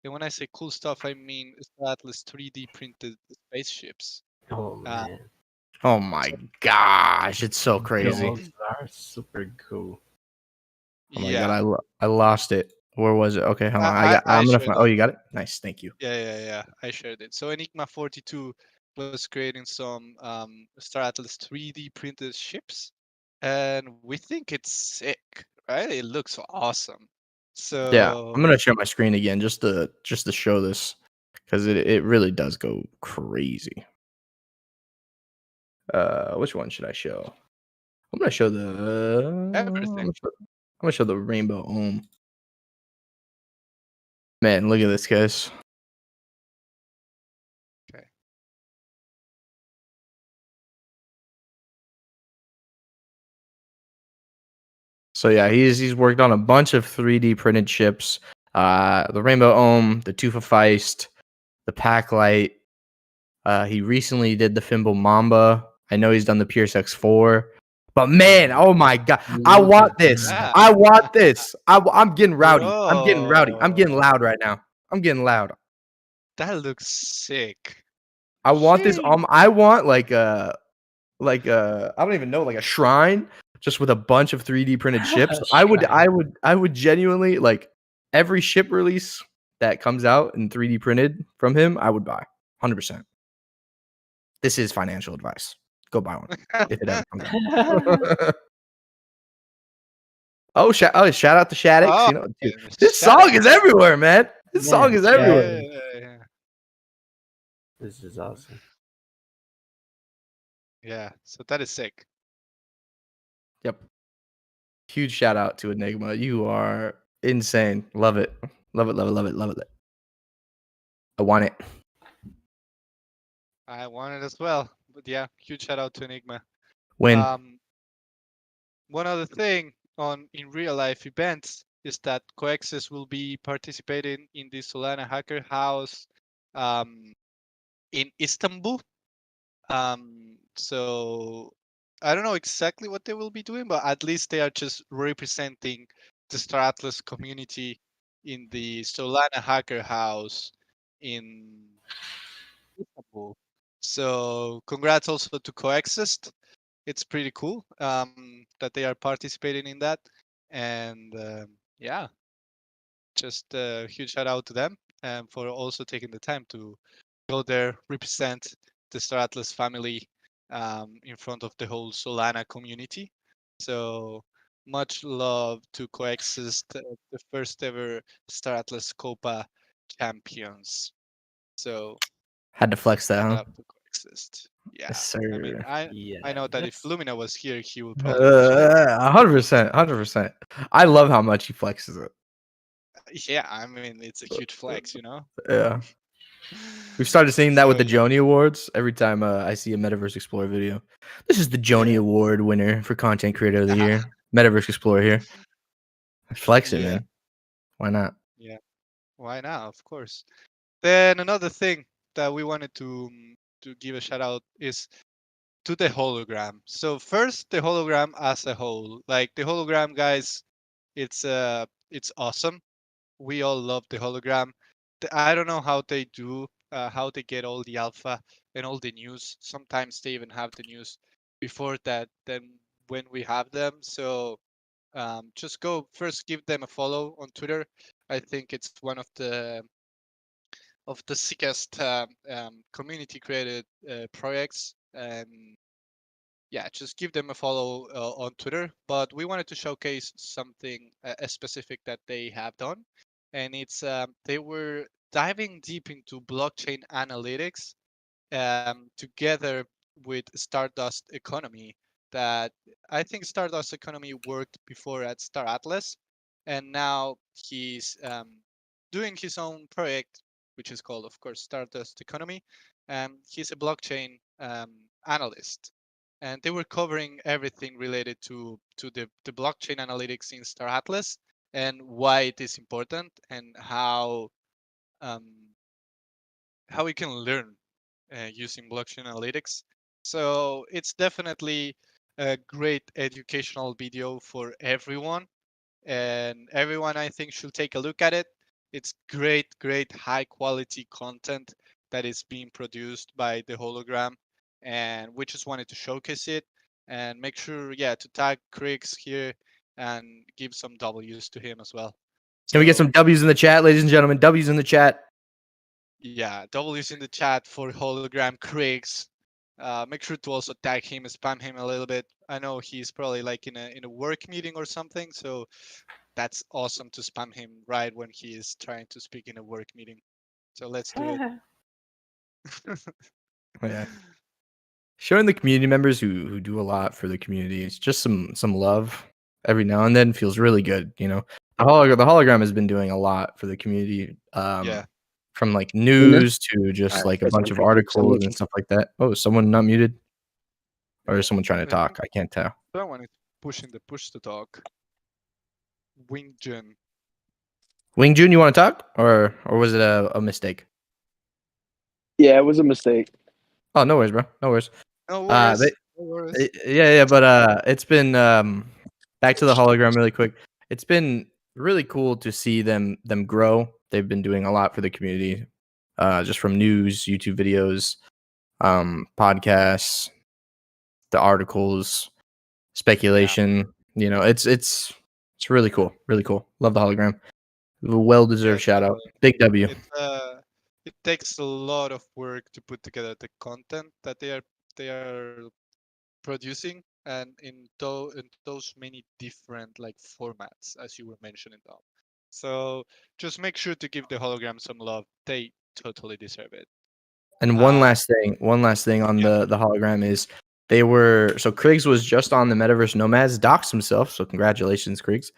Speaker 2: And when I say cool stuff, I mean Stratus 3D printed spaceships.
Speaker 1: Oh
Speaker 2: Uh,
Speaker 1: man,
Speaker 3: Oh my gosh, it's so crazy.
Speaker 1: those are super cool.
Speaker 3: Oh my god,
Speaker 2: yeah,
Speaker 3: I lost it. Where was it? Okay, hold on.
Speaker 2: I
Speaker 3: I'm gonna
Speaker 2: shared
Speaker 3: find.
Speaker 2: it.
Speaker 3: Oh, you got it. Nice, thank you.
Speaker 2: Yeah. I shared it. So Enigma 42 was creating some Star Atlas 3D printed ships, and we think it's sick, right? It looks awesome.
Speaker 3: Yeah, I'm
Speaker 2: So
Speaker 3: gonna share my screen again just to show this because it really does go crazy. Which one should I show? I'm gonna show the.
Speaker 2: everything.
Speaker 3: I'm gonna show the rainbow ohm. Man, look at this, guys.
Speaker 2: Okay.
Speaker 3: So yeah, he's worked on a bunch of 3D printed chips. The rainbow ohm, the Tufa Feist, the pack light. He recently did the Fimble Mamba. I know he's done the Pierce X4. But man, oh my god, I
Speaker 1: Look
Speaker 3: want
Speaker 1: at
Speaker 3: this.
Speaker 1: that.
Speaker 3: I want this. I'm getting rowdy. I'm getting rowdy. I'm getting
Speaker 2: Bro,
Speaker 3: loud right now. I'm getting loud.
Speaker 2: that looks sick.
Speaker 3: I want this.
Speaker 2: Sheesh.
Speaker 3: I want I don't even know, like a shrine just with a bunch of 3D printed ships.
Speaker 1: Shrine.
Speaker 3: I would genuinely like every ship release that comes out and 3D printed from him. I would buy 100%. This is financial advice. Go buy one if it ever comes out. Shout out to Shaddix.
Speaker 2: Oh,
Speaker 3: You know, dude, his song is
Speaker 2: Shaddix.
Speaker 3: everywhere, man. His song
Speaker 1: Man,
Speaker 3: is everywhere.
Speaker 1: Shaddix.
Speaker 2: Yeah.
Speaker 1: This is awesome.
Speaker 2: Yeah. So that is sick.
Speaker 3: Yep. Huge shout out to Enigma. You are insane. Love it. Love it. Love it. Love it. Love it. I want it.
Speaker 2: I want it as well. But yeah, huge shout out to Enigma.
Speaker 3: Win.
Speaker 2: Um, one other thing on in real life events is that Coexis will be participating in the Solana Hacker House in Istanbul. So I don't know exactly what they will be doing, but at least they are just representing the Star Atlas community in the Solana Hacker House in Istanbul. So congrats also to Coexist. It's pretty cool that they are participating in that, and yeah, just a huge shout out to them and for also taking the time to go there, represent the Star Atlas family in front of the whole Solana community. So much love to Coexist, the first ever Star Atlas Copa champions. So
Speaker 3: Had to flex that,
Speaker 2: shout
Speaker 3: huh?
Speaker 2: out to Coexist. Yeah,
Speaker 3: Yes,
Speaker 2: I mean,
Speaker 3: sir.
Speaker 2: I
Speaker 1: Yeah,
Speaker 2: know that if
Speaker 1: that's
Speaker 2: Lumina was here, he would probably wish it.
Speaker 3: 100%. 100%. I love how much he flexes it.
Speaker 2: Yeah, I mean, it's a huge flex, you know.
Speaker 3: Yeah. We've started seeing that
Speaker 2: So
Speaker 3: with the
Speaker 2: yeah.
Speaker 3: Joni Awards. Every time I see a Metaverse Explorer video, this is the Joni
Speaker 2: Yeah.
Speaker 3: Award winner for Content Creator of the Year. Metaverse Explorer here. Flex it,
Speaker 2: Yeah,
Speaker 3: man. Why not?
Speaker 2: yeah. Why not? Of course. Then another thing that we wanted to give a shout out is to the hologram. So first, the hologram as a whole. Like the hologram, guys, it's awesome. We all love the hologram. I don't know how they do, how they get all the alpha and all the news. Sometimes they even have the news before that than when we have them. So just go first, give them a follow on Twitter. I think it's one of the sickest community created projects, and yeah, just give them a follow on Twitter. But we wanted to showcase something specific that they have done, and it's they were diving deep into blockchain analytics together with Stardust Economy. That I think Stardust Economy worked before at Star Atlas, and now he's doing his own project which is called, of course, Stardust Economy. He's a blockchain analyst, and they were covering everything related to the blockchain analytics in Star Atlas and why it is important and um, how we can learn using blockchain analytics. So it's definitely a great educational video for everyone, and everyone I think should take a look at it. It's great high quality content that is being produced by the hologram, and we just wanted to showcase it and make sure, yeah, to tag Criggs here and give some W's to him as well.
Speaker 3: Can we get
Speaker 2: So
Speaker 3: some W's in the chat, ladies and gentlemen? W's in the chat.
Speaker 2: yeah, W's in the chat for hologram Criggs. Make sure to also tag him, spam him a little bit. I know he's probably like in a work meeting or something, so that's awesome to spam him right when he is trying to speak in a work meeting. So let's do it.
Speaker 3: Yeah. Showing the community members who do a lot for the community, it's just some love every now and then feels really good. You know, the hologram has been doing a lot for the community.
Speaker 2: Yeah.
Speaker 3: From like
Speaker 4: Luna?
Speaker 3: news to just
Speaker 4: Alright,
Speaker 3: like a
Speaker 4: first
Speaker 3: bunch
Speaker 4: one
Speaker 3: of
Speaker 4: for you.
Speaker 3: articles and
Speaker 4: Sandwich.
Speaker 3: stuff like that. Oh, is someone not muted? Or is someone trying to
Speaker 2: I think
Speaker 3: talk? I can't tell.
Speaker 2: someone is pushing the push to talk. Wing Jun.
Speaker 3: Wing Jun, you want to talk? Or was it a mistake?
Speaker 6: Yeah, it was a mistake.
Speaker 3: Oh, no worries, bro. No worries.
Speaker 2: No worries.
Speaker 3: They,
Speaker 2: No worries.
Speaker 3: yeah, but it's been back to the hologram really quick. It's been really cool to see them grow. They've been doing a lot for the community, just from news, YouTube videos, podcasts, the articles, speculation. You know, it's really cool, really cool. Love the hologram. Well
Speaker 2: Yeah,
Speaker 3: deserved shout out.
Speaker 2: definitely.
Speaker 3: Big W.
Speaker 2: It takes a lot of work to put together the content that they are producing, and in those many different like formats as you were mentioning Dom. So just make sure to give the hologram some love. They totally deserve it.
Speaker 3: And
Speaker 2: Um,
Speaker 3: one last thing on
Speaker 2: yeah,
Speaker 3: the hologram is they were so Kriggs was just on the Metaverse Nomads, doxed himself. So congratulations, Kriggs.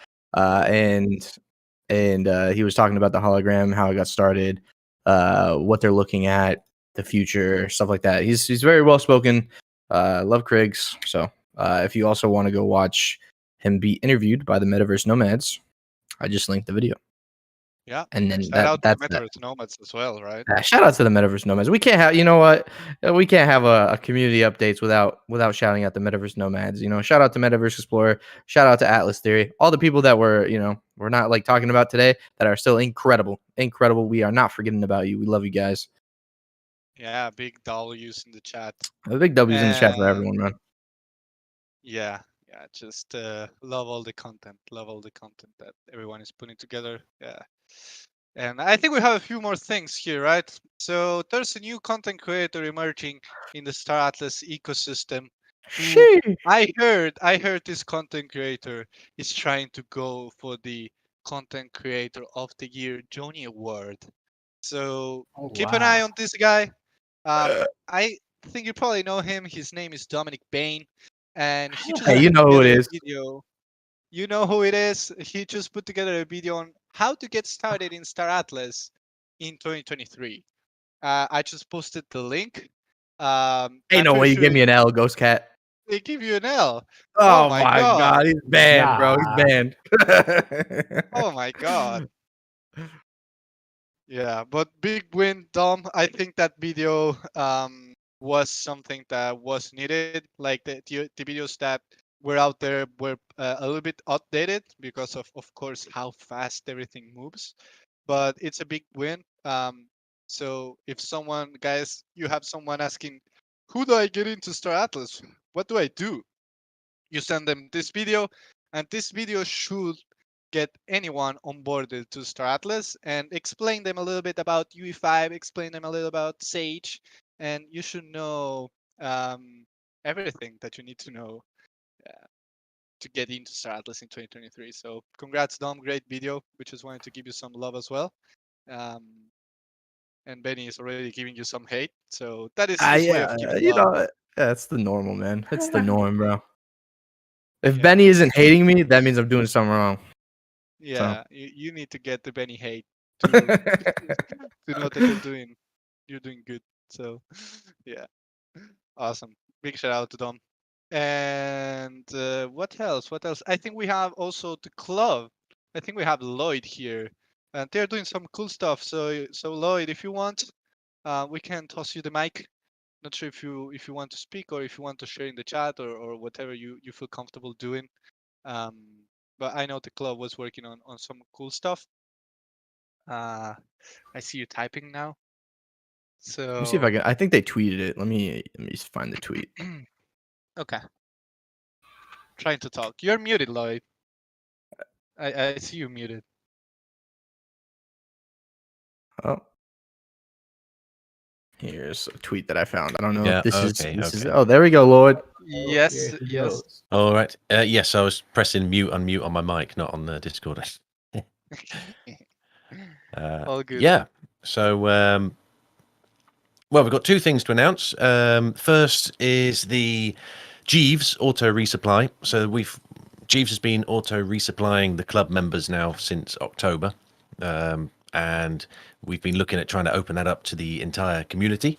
Speaker 3: And he was talking about the hologram, how it got started, what they're looking at, the future, stuff like that. He's very well spoken. Love Kriggs. So if you also want to go watch him be interviewed by the Metaverse Nomads, I just linked the video.
Speaker 2: yeah.
Speaker 3: And then
Speaker 2: Shout out to the
Speaker 3: that's that.
Speaker 2: Metaverse Nomads as well, right?
Speaker 3: Shout out to the Metaverse Nomads. We can't have, you know what? We can't have a community updates without shouting out the Metaverse Nomads. You know, shout out to Metaverse Explorer. Shout out to Atlas Theory. All the people that we're not like talking about today that are still incredible, incredible. We are not forgetting about you. We love you guys.
Speaker 2: Yeah, big W's in the chat.
Speaker 3: A big W's in the chat for
Speaker 2: And
Speaker 3: everyone, man.
Speaker 2: yeah, just love all the content. Love all the content that everyone is putting together. Yeah. And I think we have a few more things here, right? So there's a new content creator emerging in the Star Atlas ecosystem who
Speaker 3: Sheesh.
Speaker 2: I heard this content creator is trying to go for the Content Creator of the Year Joni Award. So
Speaker 1: Oh,
Speaker 2: keep an eye
Speaker 1: wow.
Speaker 2: on this guy. I think you probably know him. His name is Dominic Bain, and he just
Speaker 3: Hey, you
Speaker 2: put
Speaker 3: know who it
Speaker 2: together a
Speaker 3: is.
Speaker 2: video. You know who it is. He just put together a video on how to get started in Star Atlas in 2023. I just posted the link.
Speaker 3: Ain't
Speaker 2: I'm
Speaker 3: no
Speaker 2: pretty
Speaker 3: way you
Speaker 2: sure
Speaker 3: give me an L, Ghost Cat.
Speaker 2: they give you an L. Oh
Speaker 3: Oh
Speaker 2: my
Speaker 3: my
Speaker 2: god.
Speaker 3: god, he's banned, bro. He's
Speaker 1: Nah.
Speaker 3: banned.
Speaker 2: Oh my god. Yeah, but big win, Dom. I think that video was something that was needed. Like the videos that were out there were a little bit outdated because of course how fast everything moves. But it's a big win. So if someone, guys, you have someone asking, who do I get into Star Atlas? What do I do? You send them this video, and this video should get anyone onboarded to Star Atlas and explain them a little bit about UE5, explain them a little about Sage, and you should know um, everything that you need to know uh, to get into Star Atlas in 2023. So congrats, Dom, great video. We just wanted to give you some love as well. Um, and Benny is already giving you some hate, so that is his way of
Speaker 3: Yeah,
Speaker 2: giving love.
Speaker 3: that's the normal, man. It's the norm, bro. If
Speaker 2: Yeah,
Speaker 3: Benny isn't hating me, that means I'm doing something wrong. So
Speaker 2: yeah, you need to get the Benny hate to know that you're doing good. So yeah, awesome. Big shout out to Dom. And what else? What else? I think we have also the club. I think we have Lloyd here, and they're doing some cool stuff. So Lloyd, if you want, we can toss you the mic. Not sure if you want to speak or if you want to share in the chat or whatever you feel comfortable doing. Um, but I know the club was working on some cool stuff. I see you typing now.
Speaker 3: Let me see if I
Speaker 2: So
Speaker 3: can. I think they tweeted it. Let me just find the tweet.
Speaker 2: okay, trying to talk. You're muted, Lloyd. I see you muted.
Speaker 3: Oh, here's a tweet that I found. I don't know
Speaker 7: Yeah,
Speaker 3: if this
Speaker 7: okay,
Speaker 3: is.
Speaker 7: okay.
Speaker 3: Oh, there we go, Lloyd.
Speaker 2: Yes,
Speaker 1: Here he
Speaker 2: yes.
Speaker 1: goes.
Speaker 7: All right. Yes, I was pressing mute, unmute on my mic, not on the Discord.
Speaker 2: All good.
Speaker 7: Yeah. So, well, we've got two things to announce. First is the Jeeves auto resupply. So Jeeves has been auto resupplying the club members now since October, and we've been looking at trying to open that up to the entire community.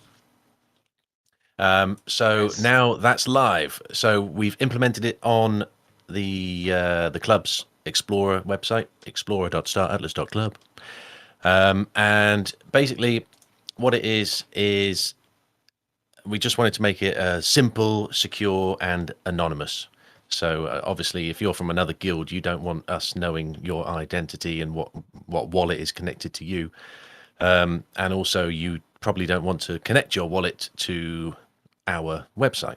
Speaker 7: So
Speaker 2: Nice.
Speaker 7: now that's live. So we've implemented it on the club's Explorer website, explorer.staratlas.club. And basically what it is we just wanted to make it simple, secure, and anonymous. So obviously, if you're from another guild, you don't want us knowing your identity and what wallet is connected to you. And also, you probably don't want to connect your wallet to our website.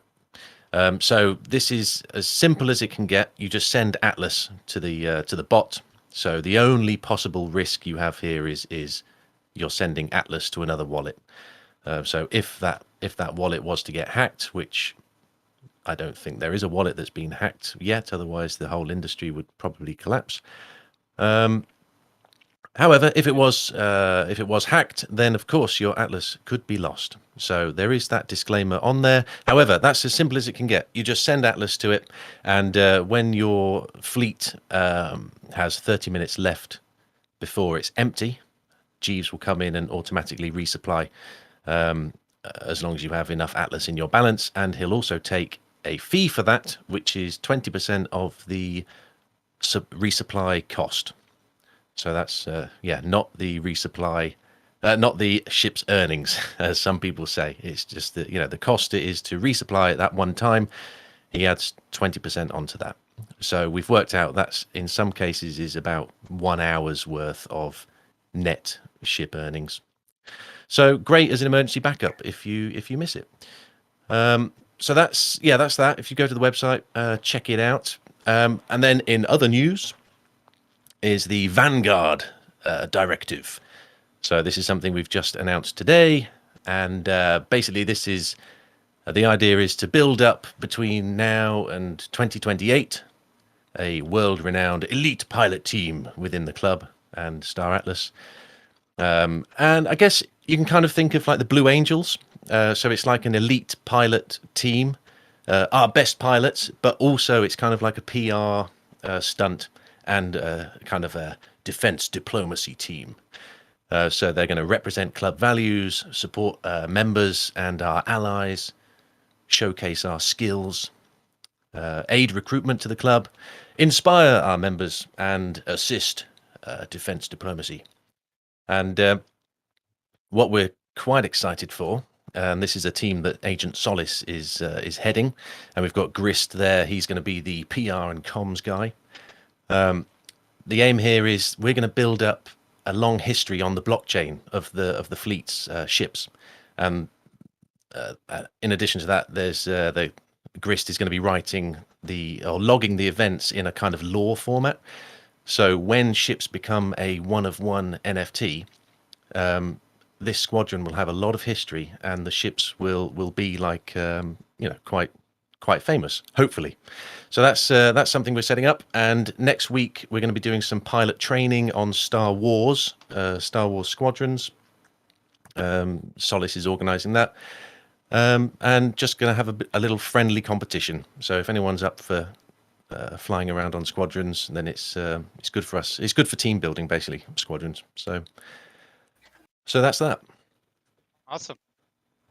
Speaker 7: So this is as simple as it can get. You just send Atlas to the bot. So the only possible risk you have here is you're sending Atlas to another wallet. So if that wallet was to get hacked, which I don't think there is a wallet that's been hacked yet, otherwise the whole industry would probably collapse. However, if it was hacked, then of course your Atlas could be lost. So there is that disclaimer on there. However, that's as simple as it can get. You just send Atlas to it, and when your fleet has 30 minutes left before it's empty, Jeeves will come in and automatically resupply, as long as you have enough Atlas in your balance, and he'll also take a fee for that, which is 20% of the resupply cost. So that's not the resupply, not the ship's earnings, as some people say. It's just that the cost it is to resupply at that one time. He adds 20% onto that. So we've worked out that's in some cases is about 1 hour's worth of net ship earnings. So great as an emergency backup if you miss it. So that's that. If you go to the website, check it out. And then in other news is the Vanguard directive. So this is something we've just announced today, and basically this is the idea is to build up between now and 2028 a world-renowned elite pilot team within the club and Star Atlas. And I guess you can kind of think of like the Blue Angels. So it's like an elite pilot team, our best pilots, but also it's kind of like a PR stunt and kind of a defense diplomacy team. So they're going to represent club values, support members and our allies, showcase our skills, aid recruitment to the club, inspire our members, and assist defense diplomacy. And what we're quite excited for, and this is a team that Agent Solace is heading, and we've got Grist there. He's going to be the PR and comms guy. The aim here is we're going to build up a long history on the blockchain of the fleet's ships, and in addition to that, there's the Grist is going to be writing or logging the events in a kind of lore format. So when ships become a one-of-one NFT, this squadron will have a lot of history, and the ships will be like quite famous, hopefully. So that's something we're setting up. And next week we're going to be doing some pilot training on Star Wars squadrons. Solace is organising that, and just going to have a little friendly competition. So if anyone's up for flying around on squadrons, then it's good for us. It's good for team building, basically, squadrons. So that's that.
Speaker 2: Awesome.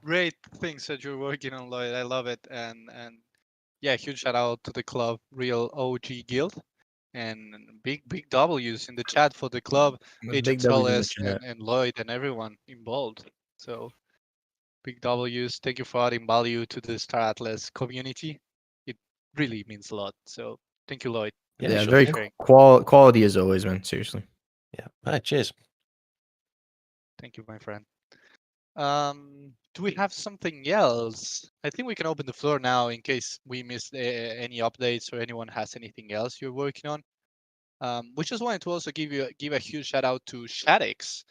Speaker 2: Great things that you're working on, Lloyd. I love it. And yeah, huge shout out to the club, Real OG Guild. And big W's in the chat for the club,
Speaker 3: Big W's in the
Speaker 2: HXLS
Speaker 3: chat.
Speaker 2: and Lloyd and everyone involved. So big W's. Thank you for adding value to the Star Atlas community. It really means a lot. So thank you, Lloyd.
Speaker 7: Yeah,
Speaker 3: Yeah,
Speaker 7: sure
Speaker 3: very
Speaker 7: thing.
Speaker 2: sharing.
Speaker 3: quality as always, man. Seriously.
Speaker 7: Yeah. All right, cheers.
Speaker 2: Thank you, my friend. Do we have something else? I think we can open the floor now in case we missed any updates or anyone has anything else you're working on. We just wanted to also give a huge shout out to Shadex.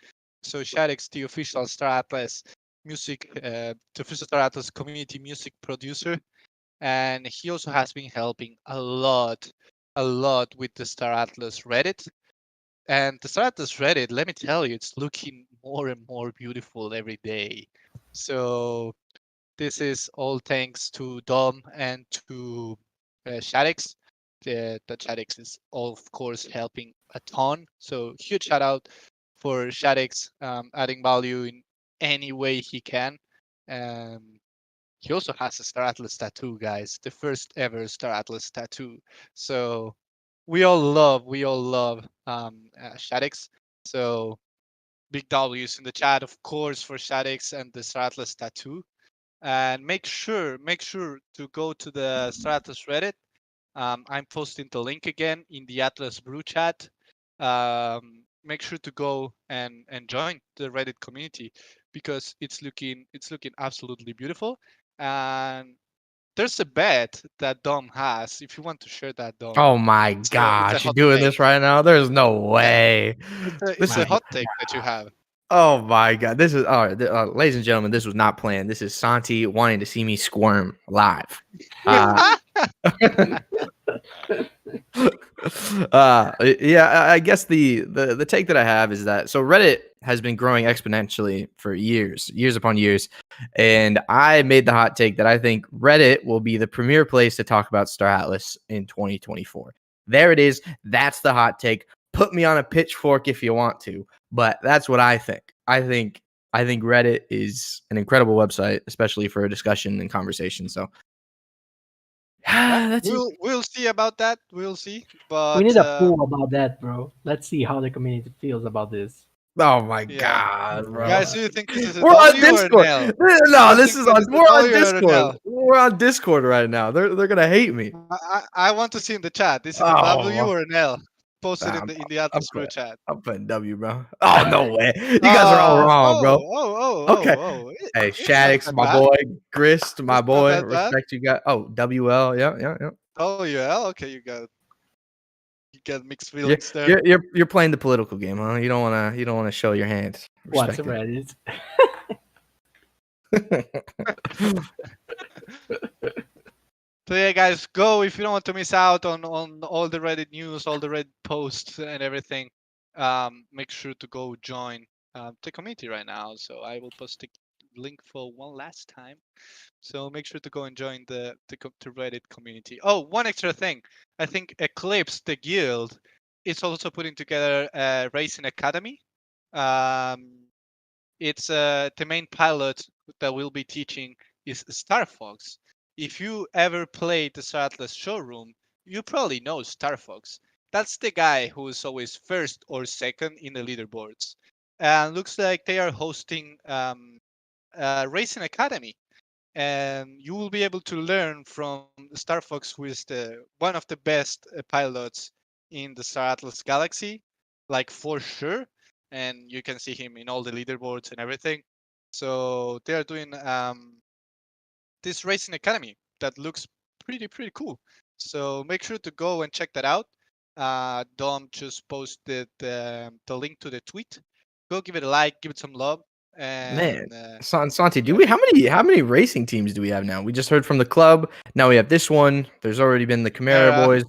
Speaker 2: So Shadex, the official Star Atlas music, the official Star Atlas community music producer, and he also has been helping a lot with the Star Atlas Reddit. And the Star Atlas Reddit, let me tell you, it's looking more and more beautiful every day. So this is all thanks to Dom and to Shadex. The Shadex is, of course, helping a ton. So huge shout out for Shadex adding value in any way he can. He also has a Star Atlas tattoo, guys, the first ever Star Atlas tattoo. So we all love Shadex. So big W's in the chat, of course, for Shadex and the Star Atlas tattoo. And make sure to go to the Star Atlas Reddit. I'm posting the link again in the Atlas Brew chat. Make sure to go and join the Reddit community because it's looking absolutely beautiful. And there's a bet that Dom has. If you want to share that, Dom,
Speaker 3: Oh my
Speaker 2: it's a
Speaker 3: gosh, you're
Speaker 2: hot
Speaker 3: doing
Speaker 2: take.
Speaker 3: this right now? There's no
Speaker 2: Yeah,
Speaker 3: way.
Speaker 2: it's
Speaker 3: This
Speaker 2: a
Speaker 3: is
Speaker 2: hot take that you have.
Speaker 3: oh my god. This is all right, ladies and gentlemen. This was not planned. This is Santi wanting to see me squirm live. Yeah, I guess the take that I have is that so Reddit has been growing exponentially for years upon years, and I made the hot take that I think Reddit will be the premier place to talk about Star Atlas in 2024. There it is. That's the hot take. Put me on a pitchfork if you want to, but that's what I think. I think Reddit is an incredible website, especially for discussion and conversation. So
Speaker 2: Yeah,
Speaker 3: that's it.
Speaker 2: we'll see about that. We'll see.
Speaker 1: We
Speaker 2: But
Speaker 1: need a poll about that, bro. Let's see how the community feels about this.
Speaker 3: Oh my
Speaker 2: yeah,
Speaker 3: god, bro.
Speaker 2: guys, do you think this is a
Speaker 3: We're on
Speaker 2: W or an
Speaker 3: Discord.
Speaker 2: L?
Speaker 3: No,
Speaker 2: You
Speaker 3: this
Speaker 2: think
Speaker 3: is
Speaker 2: that
Speaker 3: on.
Speaker 2: is a
Speaker 3: We're on
Speaker 2: W or an
Speaker 3: Discord.
Speaker 2: L?
Speaker 3: We're on Discord right now. They're gonna hate me.
Speaker 2: I want to see in the chat. Is it a W
Speaker 3: Oh,
Speaker 2: or an L? Post it
Speaker 3: I'm,
Speaker 2: in the
Speaker 3: I'm
Speaker 2: Atlas Brew
Speaker 3: putting,
Speaker 2: chat.
Speaker 3: I'm putting W, bro. Oh no way. You guys are all wrong, bro. Okay. Hey,
Speaker 2: It's not
Speaker 3: Shaddix,
Speaker 2: that
Speaker 3: my
Speaker 2: bad.
Speaker 3: boy. Grist, my
Speaker 2: It's not
Speaker 3: boy.
Speaker 2: that bad.
Speaker 3: Respect you guys. Oh, WL. Yeah.
Speaker 2: WL. Okay, you got mixed
Speaker 3: You're,
Speaker 2: feelings there.
Speaker 3: you're playing the political game, huh? You don't wanna show your hand.
Speaker 1: What's
Speaker 3: Respect it.
Speaker 1: Reddit?
Speaker 2: So yeah, guys, go if you don't want to miss out on all the Reddit news, all the Reddit posts, and everything. Make sure to go join the community right now. So I will post the link for one last time. So make sure to go and join the Reddit community. Oh, one extra thing. I think Eclipse, the guild, is also putting together a racing academy. It's the main pilot that we'll be teaching is Star Fox. If you ever played the Star Atlas showroom, you probably know Star Fox. That's the guy who is always first or second in the leaderboards. And looks like they are hosting a racing academy, and you will be able to learn from Star Fox, who is the one of the best pilots in the Star Atlas galaxy, like for sure. And you can see him in all the leaderboards and everything. So they are doing this racing academy that looks pretty cool. So make sure to go and check that out. Dom just posted the link to the tweet. Go give it a like, give it some love,
Speaker 3: Man,
Speaker 2: and
Speaker 3: Santi,
Speaker 2: yeah.
Speaker 3: how many racing teams do we have now? We just heard from the club. Now we have this one. There's already been the Chimera
Speaker 2: Era,
Speaker 3: boys.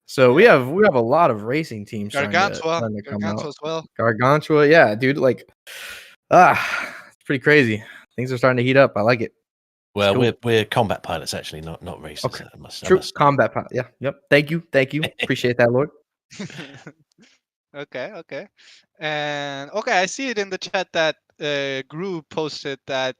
Speaker 3: So we
Speaker 2: yeah.
Speaker 3: have a lot of racing teams
Speaker 2: Gargantua
Speaker 3: trying to come out.
Speaker 2: as well.
Speaker 3: Gargantua, yeah, dude, like it's pretty crazy. Things are starting to heat up. I like it.
Speaker 7: Well,
Speaker 3: Cool.
Speaker 7: we're combat pilots actually, not racers.
Speaker 3: Okay.
Speaker 7: I
Speaker 3: True.
Speaker 7: must say.
Speaker 3: Combat pilot. Yeah. Yep. Thank you. Thank you. Appreciate that, Lord.
Speaker 2: Okay, okay. And okay, I see it in the chat that Group posted that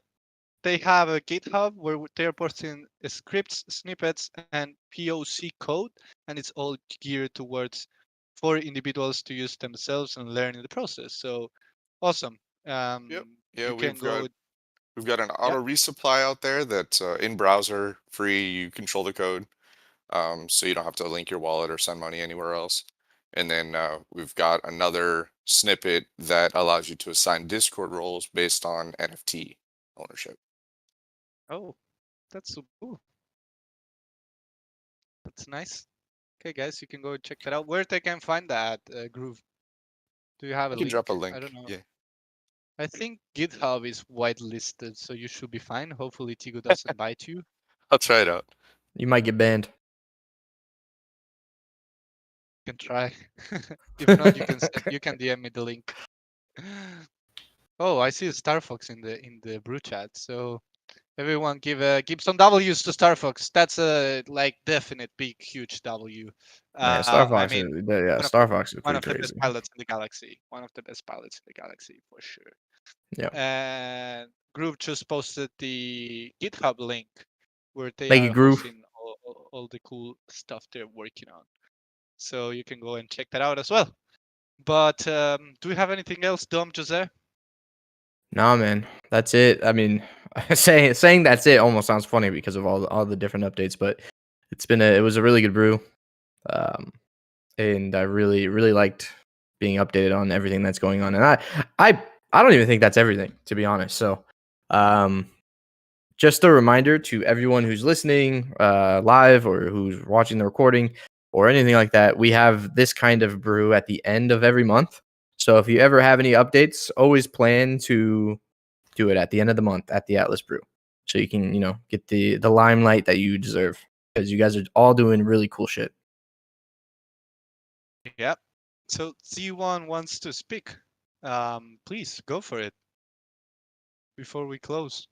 Speaker 2: they have a GitHub where they're posting scripts, snippets, and POC code, and it's all geared towards for individuals to use themselves and learn in the process. So awesome.
Speaker 8: Yep. Yeah,
Speaker 2: You can go.
Speaker 8: we've got an
Speaker 2: Yeah.
Speaker 8: auto resupply out there that's in browser free. You control the code, so you don't have to link your wallet or send money anywhere else. And then we've got another snippet that allows you to assign Discord roles based on NFT ownership.
Speaker 2: Oh, that's so cool. That's nice. Okay, guys, you can go and check that out. Where they can find that Groove? Do you have
Speaker 8: I
Speaker 2: a
Speaker 8: can drop a
Speaker 2: link? I
Speaker 8: link.
Speaker 2: don't know.
Speaker 8: Yeah,
Speaker 2: I think GitHub is whitelisted, so you should be fine. Hopefully, Tigo doesn't bite you.
Speaker 8: I'll try it out.
Speaker 3: You might get banned.
Speaker 2: You can try. If not, you can DM me the link. Oh, I see Star Fox in the brew chat. So everyone give some W's to Star Fox. That's a like definite big huge W.
Speaker 3: Man, Star
Speaker 2: I
Speaker 3: Fox
Speaker 2: mean,
Speaker 3: is yeah,
Speaker 2: one of
Speaker 3: Star Fox is
Speaker 2: one
Speaker 3: pretty
Speaker 2: of the best
Speaker 3: crazy.
Speaker 2: pilots in the galaxy. One of the best pilots in the galaxy for sure.
Speaker 3: Yeah.
Speaker 2: And Groove just posted the GitHub link where they
Speaker 3: Thank you,
Speaker 2: are
Speaker 3: Groove.
Speaker 2: hosting all the cool stuff they're working on. So you can go and check that out as well. But do we have anything else, Dom, Jose?
Speaker 3: Nah, man, that's it. I mean, saying that's it almost sounds funny because of all the different updates, but it was a really good brew, and I really liked being updated on everything that's going on. And I don't even think that's everything, to be honest. So, um, just a reminder to everyone who's listening live or who's watching the recording or anything like that, we have this kind of brew at the end of every month. So if you ever have any updates, always plan to do it at the end of the month at the Atlas Brew, so you can get the limelight that you deserve because you guys are all doing really cool shit.
Speaker 2: Yep. So Z1 wants to speak. Please go for it before we close.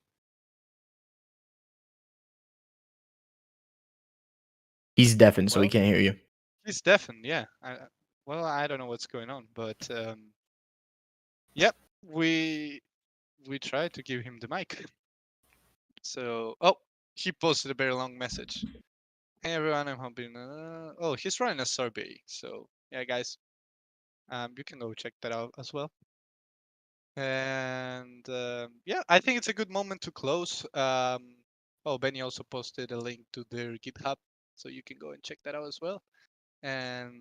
Speaker 3: He's deafened, so he
Speaker 2: Well,
Speaker 3: can't hear you.
Speaker 2: he's deafened, yeah. Well, I don't know what's going on, but yep, we tried to give him the mic. So, oh, he posted a very long message. Hey everyone, I'm hoping. Oh, he's running a survey. So yeah, guys, you can go check that out as well. And yeah, I think it's a good moment to close. Oh, Benny also posted a link to their GitHub, so you can go and check that out as well. And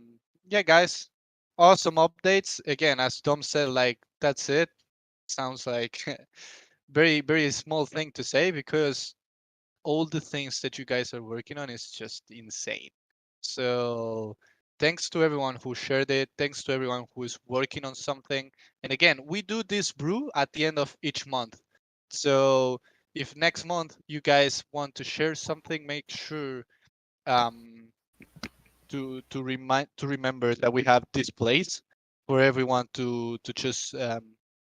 Speaker 2: yeah, guys, awesome updates. Again, as Tom said, like that's it. Sounds like very small thing to say because all the things that you guys are working on is just insane. So thanks to everyone who shared it. Thanks to everyone who is working on something. And again, we do this brew at the end of each month. So if next month you guys want to share something, make sure um, to remember that we have this place for everyone to just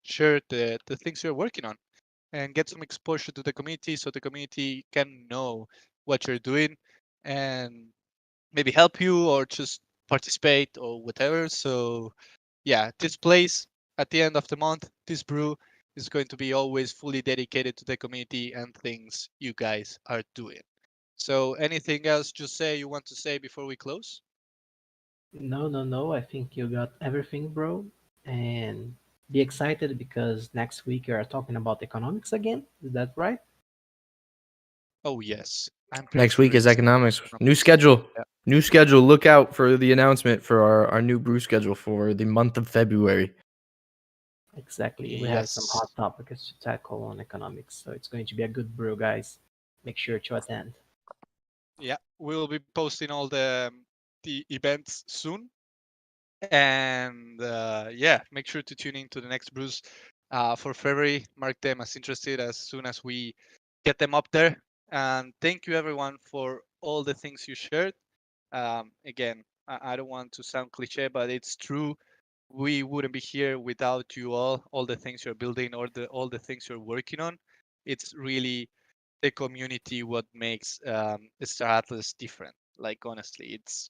Speaker 2: share the things you're working on and get some exposure to the community so the community can know what you're doing and maybe help you or just participate or whatever. So yeah, this place at the end of the month, this brew is going to be always fully dedicated to the community and things you guys are doing. So anything else just say you want to say before we close?
Speaker 1: No. I think you got everything, bro. And be excited because next week you are talking about economics again. Is that right?
Speaker 2: Oh yes, I'm pretty
Speaker 3: Next
Speaker 2: sure
Speaker 3: week is
Speaker 2: it's
Speaker 3: economics. New
Speaker 2: economics.
Speaker 3: schedule.
Speaker 2: Yeah.
Speaker 3: New schedule. Look out for the announcement for our new brew schedule for the month of February.
Speaker 1: Exactly. We have some
Speaker 2: Yes.
Speaker 1: hot topics to tackle on economics, so it's going to be a good brew, guys. Make sure to attend.
Speaker 2: Yeah, we'll be posting all the events soon, and yeah, make sure to tune in to the next brews for February. Mark them as interested as soon as we get them up there. And thank you everyone for all the things you shared. Again, I don't want to sound cliche, but it's true. We wouldn't be here without you all the things you're building or all the things you're working on. It's really the community what makes Star Atlas different. Like honestly, it's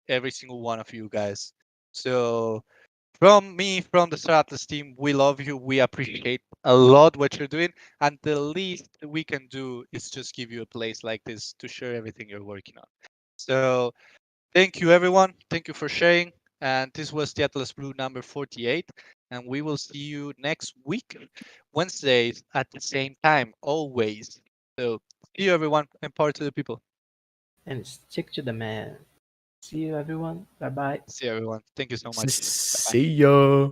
Speaker 2: every single one of you guys. So from me, from the Star Atlas team, we love you. We appreciate a lot what you're doing, and the least we can do is just give you a place like this to share everything you're working on. So thank you, everyone. Thank you for sharing. And this was the Atlas Brew number 48. And we will see you next week, Wednesdays at the same time, always. So see you, everyone, and power to the people.
Speaker 1: And stick to the man. See you, everyone. Bye bye.
Speaker 2: See you, everyone. Thank you so much. Bye-bye.
Speaker 3: See ya.